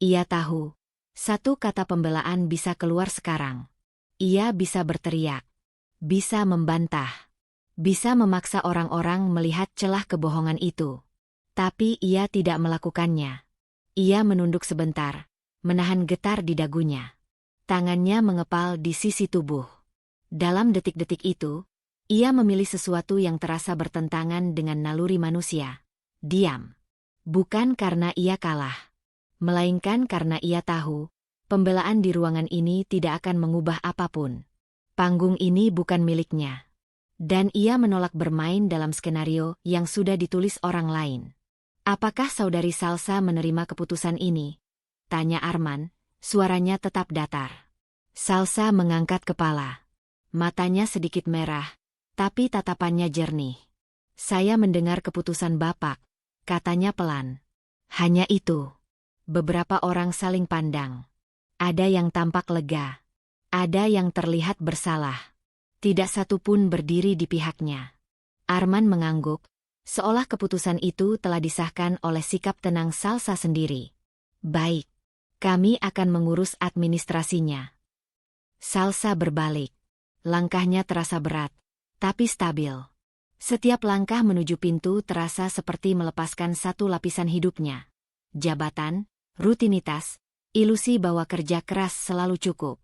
[SPEAKER 1] Ia tahu, satu kata pembelaan bisa keluar sekarang. Ia bisa berteriak, bisa membantah, bisa memaksa orang-orang melihat celah kebohongan itu. Tapi ia tidak melakukannya. Ia menunduk sebentar, menahan getar di dagunya. Tangannya mengepal di sisi tubuh. Dalam detik-detik itu, ia memilih sesuatu yang terasa bertentangan dengan naluri manusia. Diam. Bukan karena ia kalah, melainkan karena ia tahu, pembelaan di ruangan ini tidak akan mengubah apapun. Panggung ini bukan miliknya. Dan ia menolak bermain dalam skenario yang sudah ditulis orang lain. "Apakah saudari Salsa menerima keputusan ini?" tanya Arman, suaranya tetap datar. Salsa mengangkat kepala. Matanya sedikit merah, tapi tatapannya jernih. "Saya mendengar keputusan Bapak," katanya pelan. Hanya itu. Beberapa orang saling pandang. Ada yang tampak lega. Ada yang terlihat bersalah. Tidak satu pun berdiri di pihaknya. Arman mengangguk, seolah keputusan itu telah disahkan oleh sikap tenang Salsa sendiri. "Baik. Kami akan mengurus administrasinya." Salsa berbalik. Langkahnya terasa berat, tapi stabil. Setiap langkah menuju pintu terasa seperti melepaskan satu lapisan hidupnya. Jabatan, rutinitas, ilusi bahwa kerja keras selalu cukup.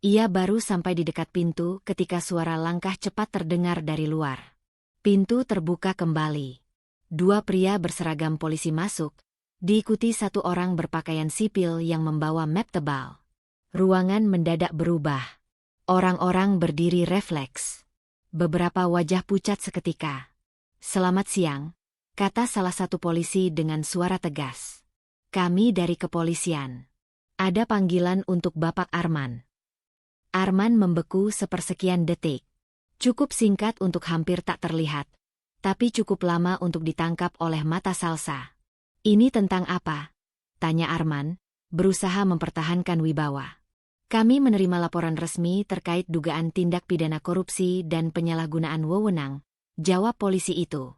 [SPEAKER 1] Ia baru sampai di dekat pintu ketika suara langkah cepat terdengar dari luar. Pintu terbuka kembali. Dua pria berseragam polisi masuk, diikuti satu orang berpakaian sipil yang membawa map tebal. Ruangan mendadak berubah. Orang-orang berdiri refleks. Beberapa wajah pucat seketika. "Selamat siang," kata salah satu polisi dengan suara tegas. "Kami dari kepolisian. Ada panggilan untuk Bapak Arman." Arman membeku sepersekian detik. Cukup singkat untuk hampir tak terlihat, tapi cukup lama untuk ditangkap oleh mata Salsa. "Ini tentang apa?" tanya Arman, berusaha mempertahankan wibawa. "Kami menerima laporan resmi terkait dugaan tindak pidana korupsi dan penyalahgunaan wewenang," jawab polisi itu.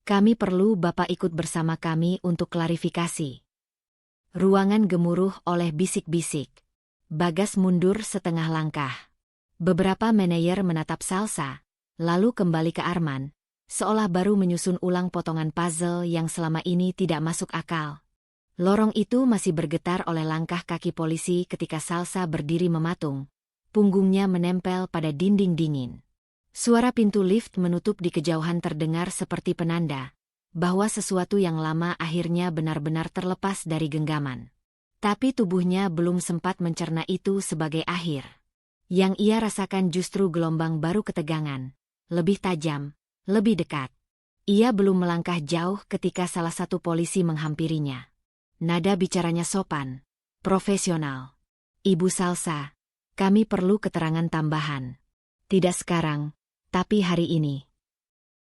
[SPEAKER 1] "Kami perlu Bapak ikut bersama kami untuk klarifikasi." Ruangan gemuruh oleh bisik-bisik. Bagas mundur setengah langkah. Beberapa manajer menatap Salsa, lalu kembali ke Arman, seolah baru menyusun ulang potongan puzzle yang selama ini tidak masuk akal. Lorong itu masih bergetar oleh langkah kaki polisi ketika Salsa berdiri mematung, punggungnya menempel pada dinding dingin. Suara pintu lift menutup di kejauhan terdengar seperti penanda bahwa sesuatu yang lama akhirnya benar-benar terlepas dari genggaman. Tapi tubuhnya belum sempat mencerna itu sebagai akhir. Yang ia rasakan justru gelombang baru ketegangan, lebih tajam, lebih dekat. Ia belum melangkah jauh ketika salah satu polisi menghampirinya. Nada bicaranya sopan, profesional. "Ibu Salsa, kami perlu keterangan tambahan. Tidak sekarang, tapi hari ini."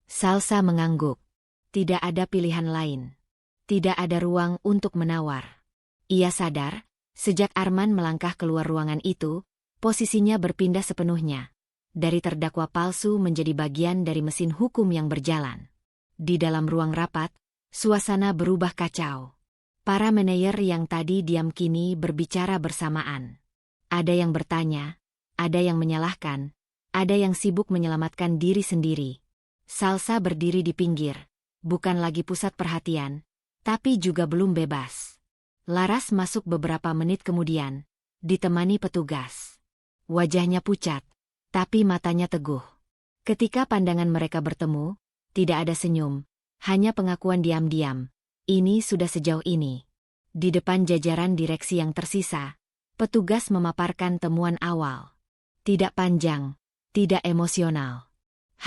[SPEAKER 1] Salsa mengangguk. Tidak ada pilihan lain. Tidak ada ruang untuk menawar. Ia sadar, sejak Arman melangkah keluar ruangan itu, posisinya berpindah sepenuhnya. Dari terdakwa palsu menjadi bagian dari mesin hukum yang berjalan. Di dalam ruang rapat, suasana berubah kacau. Para manajer yang tadi diam kini berbicara bersamaan. Ada yang bertanya, ada yang menyalahkan, ada yang sibuk menyelamatkan diri sendiri. Salsa berdiri di pinggir, bukan lagi pusat perhatian, tapi juga belum bebas. Laras masuk beberapa menit kemudian, ditemani petugas. Wajahnya pucat, tapi matanya teguh. Ketika pandangan mereka bertemu, tidak ada senyum, hanya pengakuan diam-diam. Ini sudah sejauh ini. Di depan jajaran direksi yang tersisa, petugas memaparkan temuan awal. Tidak panjang, tidak emosional.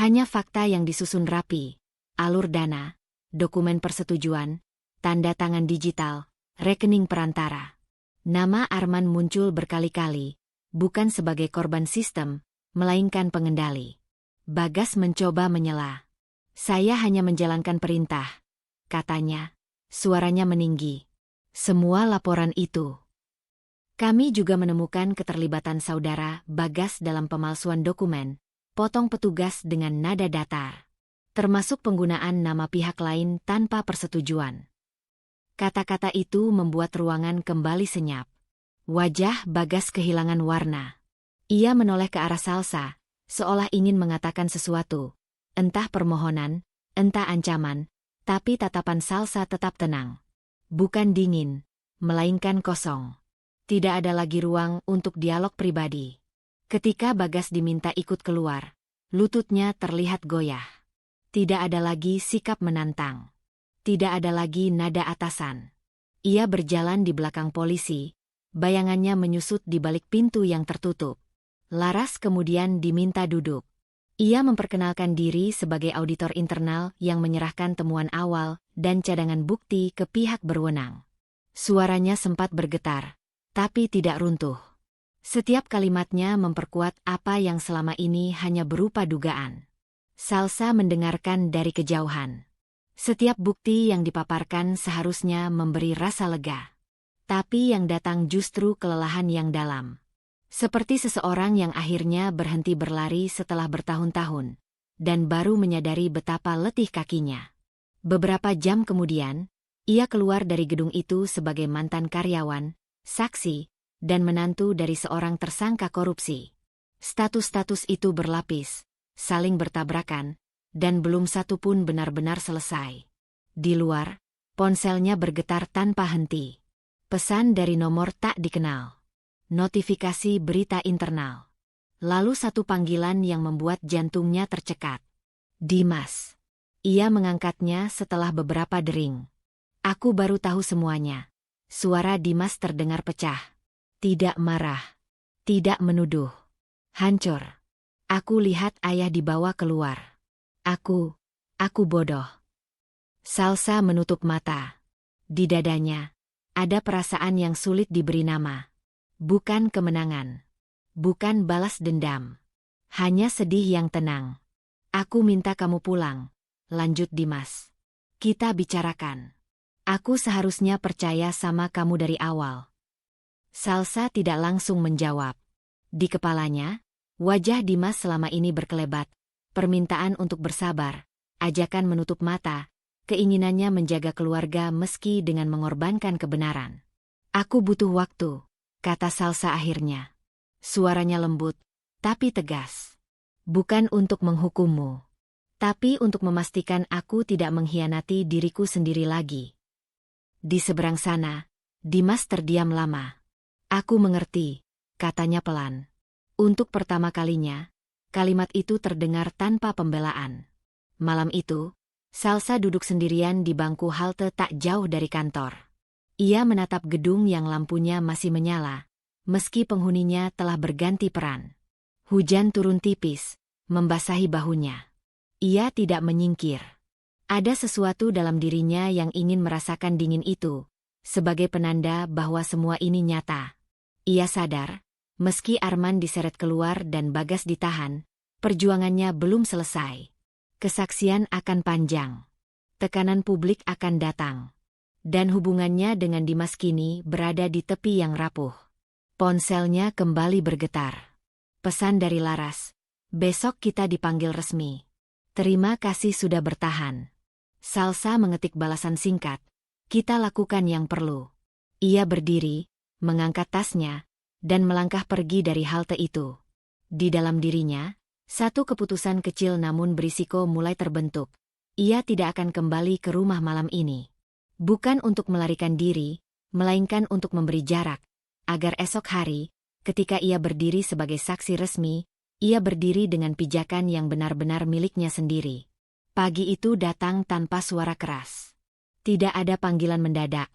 [SPEAKER 1] Hanya fakta yang disusun rapi, alur dana, dokumen persetujuan, tanda tangan digital, rekening perantara. Nama Arman muncul berkali-kali, bukan sebagai korban sistem, melainkan pengendali. Bagas mencoba menyela. "Saya hanya menjalankan perintah," katanya. Suaranya meninggi. "Semua laporan itu. Kami juga menemukan keterlibatan saudara Bagas dalam pemalsuan dokumen," potong petugas dengan nada datar. "Termasuk penggunaan nama pihak lain tanpa persetujuan." Kata-kata itu membuat ruangan kembali senyap. Wajah Bagas kehilangan warna. Ia menoleh ke arah Salsa, seolah ingin mengatakan sesuatu. Entah permohonan, entah ancaman, tapi tatapan Salsa tetap tenang. Bukan dingin, melainkan kosong. Tidak ada lagi ruang untuk dialog pribadi. Ketika Bagas diminta ikut keluar, lututnya terlihat goyah. Tidak ada lagi sikap menantang. Tidak ada lagi nada atasan. Ia berjalan di belakang polisi, bayangannya menyusut di balik pintu yang tertutup. Laras kemudian diminta duduk. Ia memperkenalkan diri sebagai auditor internal yang menyerahkan temuan awal dan cadangan bukti ke pihak berwenang. Suaranya sempat bergetar, tapi tidak runtuh. Setiap kalimatnya memperkuat apa yang selama ini hanya berupa dugaan. Salsa mendengarkan dari kejauhan. Setiap bukti yang dipaparkan seharusnya memberi rasa lega. Tapi yang datang justru kelelahan yang dalam. Seperti seseorang yang akhirnya berhenti berlari setelah bertahun-tahun, dan baru menyadari betapa letih kakinya. Beberapa jam kemudian, ia keluar dari gedung itu sebagai mantan karyawan, saksi, dan menantu dari seorang tersangka korupsi. Status-status itu berlapis, saling bertabrakan, dan belum satu pun benar-benar selesai. Di luar, ponselnya bergetar tanpa henti. Pesan dari nomor tak dikenal. Notifikasi berita internal. Lalu satu panggilan yang membuat jantungnya tercekat. "Dimas." Ia mengangkatnya setelah beberapa dering. Aku baru tahu semuanya. Suara Dimas terdengar pecah. Tidak marah. Tidak menuduh. Hancur. Aku lihat ayah dibawa keluar. Aku bodoh. Salsa menutup mata. Di dadanya, ada perasaan yang sulit diberi nama. Bukan kemenangan. Bukan balas dendam. Hanya sedih yang tenang. Aku minta kamu pulang, lanjut Dimas. Kita bicarakan. Aku seharusnya percaya sama kamu dari awal. Salsa tidak langsung menjawab. Di kepalanya, wajah Dimas selama ini berkelebat. Permintaan untuk bersabar, ajakan menutup mata, keinginannya menjaga keluarga meski dengan mengorbankan kebenaran. Aku butuh waktu, kata Salsa akhirnya. Suaranya lembut, tapi tegas. Bukan untuk menghukummu, tapi untuk memastikan aku tidak mengkhianati diriku sendiri lagi. Di seberang sana, Dimas terdiam lama. Aku mengerti, katanya pelan. Untuk pertama kalinya, kalimat itu terdengar tanpa pembelaan. Malam itu, Salsa duduk sendirian di bangku halte tak jauh dari kantor. Ia menatap gedung yang lampunya masih menyala, meski penghuninya telah berganti peran. Hujan turun tipis, membasahi bahunya. Ia tidak menyingkir. Ada sesuatu dalam dirinya yang ingin merasakan dingin itu, sebagai penanda bahwa semua ini nyata. Ia sadar, meski Arman diseret keluar dan Bagas ditahan, perjuangannya belum selesai. Kesaksian akan panjang. Tekanan publik akan datang. Dan hubungannya dengan Dimas kini berada di tepi yang rapuh. Ponselnya kembali bergetar. Pesan dari Laras. Besok kita dipanggil resmi. Terima kasih sudah bertahan. Salsa mengetik balasan singkat. Kita lakukan yang perlu. Ia berdiri, mengangkat tasnya, dan melangkah pergi dari halte itu. Di dalam dirinya, satu keputusan kecil namun berisiko mulai terbentuk. Ia tidak akan kembali ke rumah malam ini. Bukan untuk melarikan diri, melainkan untuk memberi jarak. Agar esok hari, ketika ia berdiri sebagai saksi resmi, ia berdiri dengan pijakan yang benar-benar miliknya sendiri. Pagi itu datang tanpa suara keras. Tidak ada panggilan mendadak.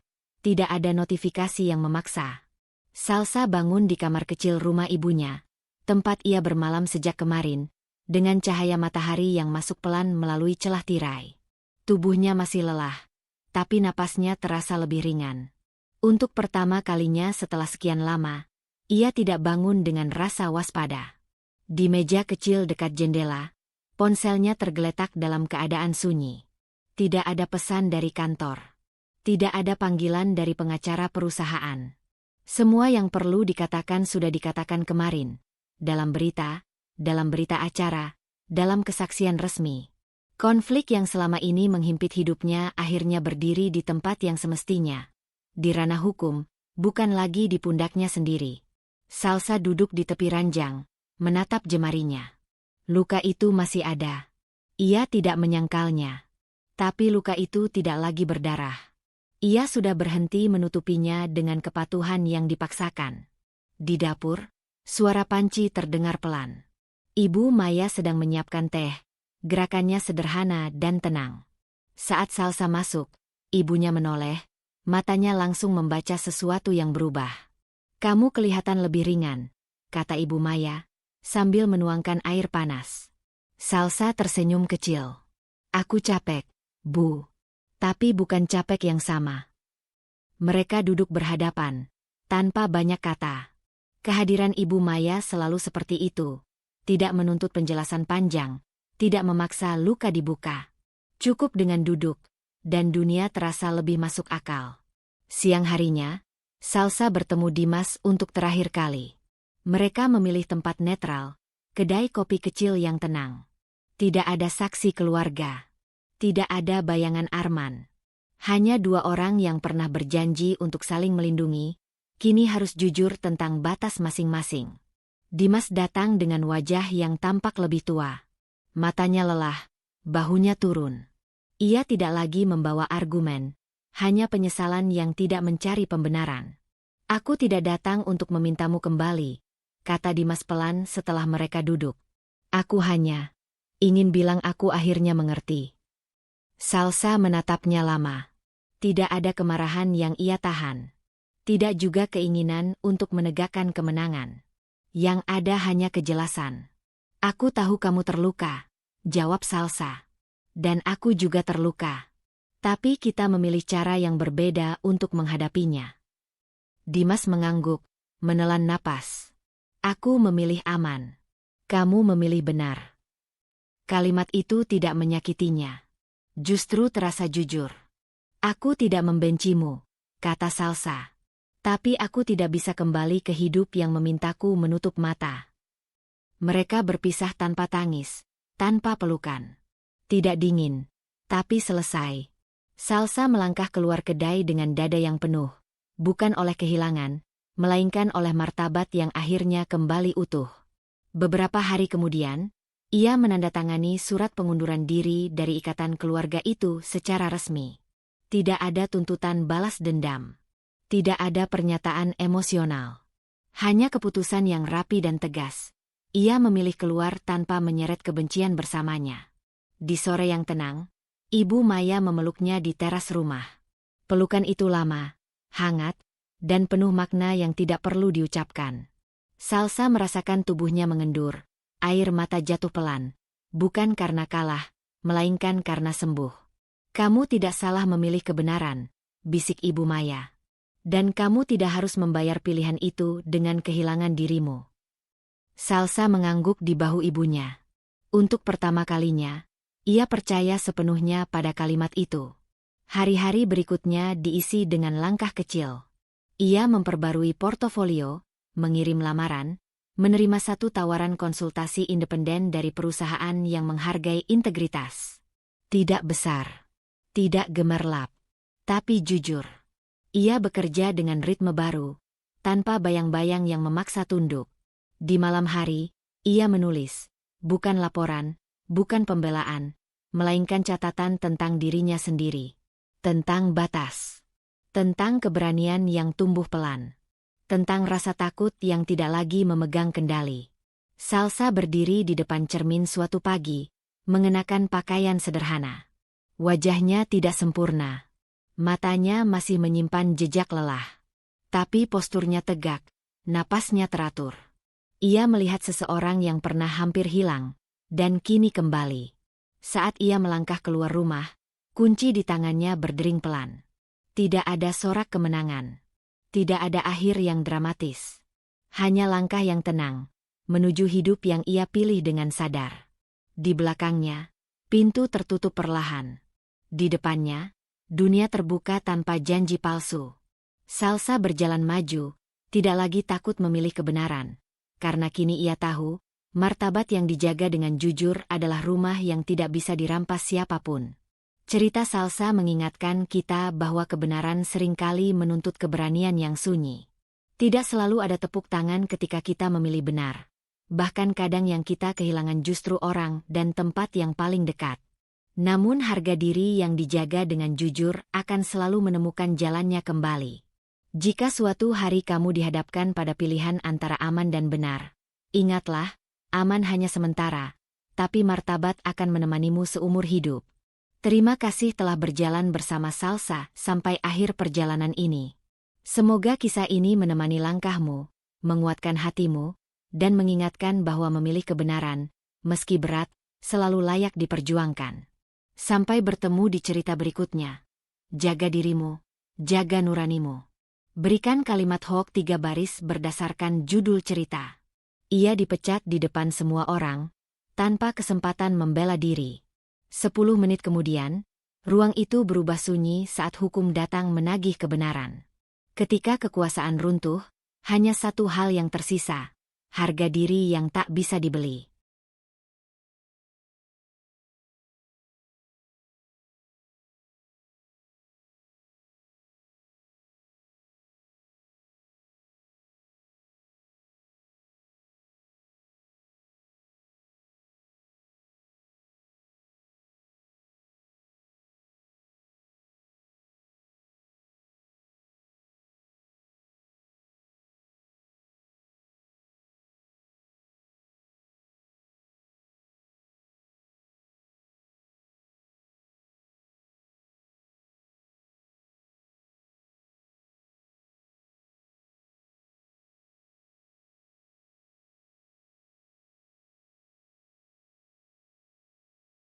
[SPEAKER 1] Tidak ada notifikasi yang memaksa. Salsa bangun di kamar kecil rumah ibunya, tempat ia bermalam sejak kemarin, dengan cahaya matahari yang masuk pelan melalui celah tirai. Tubuhnya masih lelah, tapi napasnya terasa lebih ringan. Untuk pertama kalinya setelah sekian lama, ia tidak bangun dengan rasa waspada. Di meja kecil dekat jendela, ponselnya tergeletak dalam keadaan sunyi. Tidak ada pesan dari kantor. Tidak ada panggilan dari pengacara perusahaan. Semua yang perlu dikatakan sudah dikatakan kemarin. Dalam berita acara, dalam kesaksian resmi. Konflik yang selama ini menghimpit hidupnya akhirnya berdiri di tempat yang semestinya. Di ranah hukum, bukan lagi di pundaknya sendiri. Salsa duduk di tepi ranjang, menatap jemarinya. Luka itu masih ada. Ia tidak menyangkalnya. Tapi luka itu tidak lagi berdarah. Ia sudah berhenti menutupinya dengan kepatuhan yang dipaksakan. Di dapur, suara panci terdengar pelan. Ibu Maya sedang menyiapkan teh. Gerakannya sederhana dan tenang. Saat Salsa masuk, ibunya menoleh. Matanya langsung membaca sesuatu yang berubah. Kamu kelihatan lebih ringan, kata Ibu Maya, sambil menuangkan air panas. Salsa tersenyum kecil. Aku capek, Bu. Tapi bukan capek yang sama. Mereka duduk berhadapan, tanpa banyak kata. Kehadiran Ibu Maya selalu seperti itu. Tidak menuntut penjelasan panjang, tidak memaksa luka dibuka. Cukup dengan duduk. Dan dunia terasa lebih masuk akal. Siang harinya, Salsa bertemu Dimas untuk terakhir kali. Mereka memilih tempat netral, kedai kopi kecil yang tenang. Tidak ada saksi keluarga. Tidak ada bayangan Arman. Hanya dua orang yang pernah berjanji untuk saling melindungi, kini harus jujur tentang batas masing-masing. Dimas datang dengan wajah yang tampak lebih tua. Matanya lelah, bahunya turun. Ia tidak lagi membawa argumen, hanya penyesalan yang tidak mencari pembenaran. Aku tidak datang untuk memintamu kembali, kata Dimas pelan setelah mereka duduk. Aku hanya ingin bilang aku akhirnya mengerti. Salsa menatapnya lama. Tidak ada kemarahan yang ia tahan. Tidak juga keinginan untuk menegakkan kemenangan. Yang ada hanya kejelasan. Aku tahu kamu terluka, jawab Salsa. Dan aku juga terluka. Tapi kita memilih cara yang berbeda untuk menghadapinya. Dimas mengangguk, menelan napas. Aku memilih aman. Kamu memilih benar. Kalimat itu tidak menyakitinya. Justru terasa jujur. Aku tidak membencimu, kata Salsa. Tapi aku tidak bisa kembali ke hidup yang memintaku menutup mata. Mereka berpisah tanpa tangis, tanpa pelukan. Tidak dingin, tapi selesai. Salsa melangkah keluar kedai dengan dada yang penuh. Bukan oleh kehilangan, melainkan oleh martabat yang akhirnya kembali utuh. Beberapa hari kemudian, ia menandatangani surat pengunduran diri dari ikatan keluarga itu secara resmi. Tidak ada tuntutan balas dendam. Tidak ada pernyataan emosional. Hanya keputusan yang rapi dan tegas. Ia memilih keluar tanpa menyeret kebencian bersamanya. Di sore yang tenang, Ibu Maya memeluknya di teras rumah. Pelukan itu lama, hangat, dan penuh makna yang tidak perlu diucapkan. Salsa merasakan tubuhnya mengendur. Air mata jatuh pelan, bukan karena kalah, melainkan karena sembuh. Kamu tidak salah memilih kebenaran, bisik Ibu Maya. Dan kamu tidak harus membayar pilihan itu dengan kehilangan dirimu. Salsa mengangguk di bahu ibunya. Untuk pertama kalinya, ia percaya sepenuhnya pada kalimat itu. Hari-hari berikutnya diisi dengan langkah kecil. Ia memperbarui portofolio, mengirim lamaran, menerima satu tawaran konsultasi independen dari perusahaan yang menghargai integritas. Tidak besar, tidak gemerlap, tapi jujur. Ia bekerja dengan ritme baru, tanpa bayang-bayang yang memaksa tunduk. Di malam hari, ia menulis, bukan laporan, bukan pembelaan, melainkan catatan tentang dirinya sendiri. Tentang batas. Tentang keberanian yang tumbuh pelan. Tentang rasa takut yang tidak lagi memegang kendali. Salsa berdiri di depan cermin suatu pagi, mengenakan pakaian sederhana. Wajahnya tidak sempurna. Matanya masih menyimpan jejak lelah. Tapi posturnya tegak, napasnya teratur. Ia melihat seseorang yang pernah hampir hilang, dan kini kembali. Saat ia melangkah keluar rumah, kunci di tangannya berdering pelan. Tidak ada sorak kemenangan. Tidak ada akhir yang dramatis. Hanya langkah yang tenang, menuju hidup yang ia pilih dengan sadar. Di belakangnya, pintu tertutup perlahan. Di depannya, dunia terbuka tanpa janji palsu. Salsa berjalan maju, tidak lagi takut memilih kebenaran. Karena kini ia tahu, martabat yang dijaga dengan jujur adalah rumah yang tidak bisa dirampas siapapun. Cerita Salsa mengingatkan kita bahwa kebenaran seringkali menuntut keberanian yang sunyi. Tidak selalu ada tepuk tangan ketika kita memilih benar. Bahkan kadang yang kita kehilangan justru orang dan tempat yang paling dekat. Namun harga diri yang dijaga dengan jujur akan selalu menemukan jalannya kembali. Jika suatu hari kamu dihadapkan pada pilihan antara aman dan benar, ingatlah, aman hanya sementara, tapi martabat akan menemanimu seumur hidup. Terima kasih telah berjalan bersama Salsa sampai akhir perjalanan ini. Semoga kisah ini menemani langkahmu, menguatkan hatimu, dan mengingatkan bahwa memilih kebenaran, meski berat, selalu layak diperjuangkan. Sampai bertemu di cerita berikutnya. Jaga dirimu, jaga nuranimu. Berikan kalimat hoax 3 baris berdasarkan judul cerita. Ia dipecat di depan semua orang, tanpa kesempatan membela diri. 10 menit kemudian, ruang itu berubah sunyi saat hukum datang menagih kebenaran. Ketika kekuasaan runtuh, hanya satu hal yang tersisa, harga diri yang tak bisa dibeli.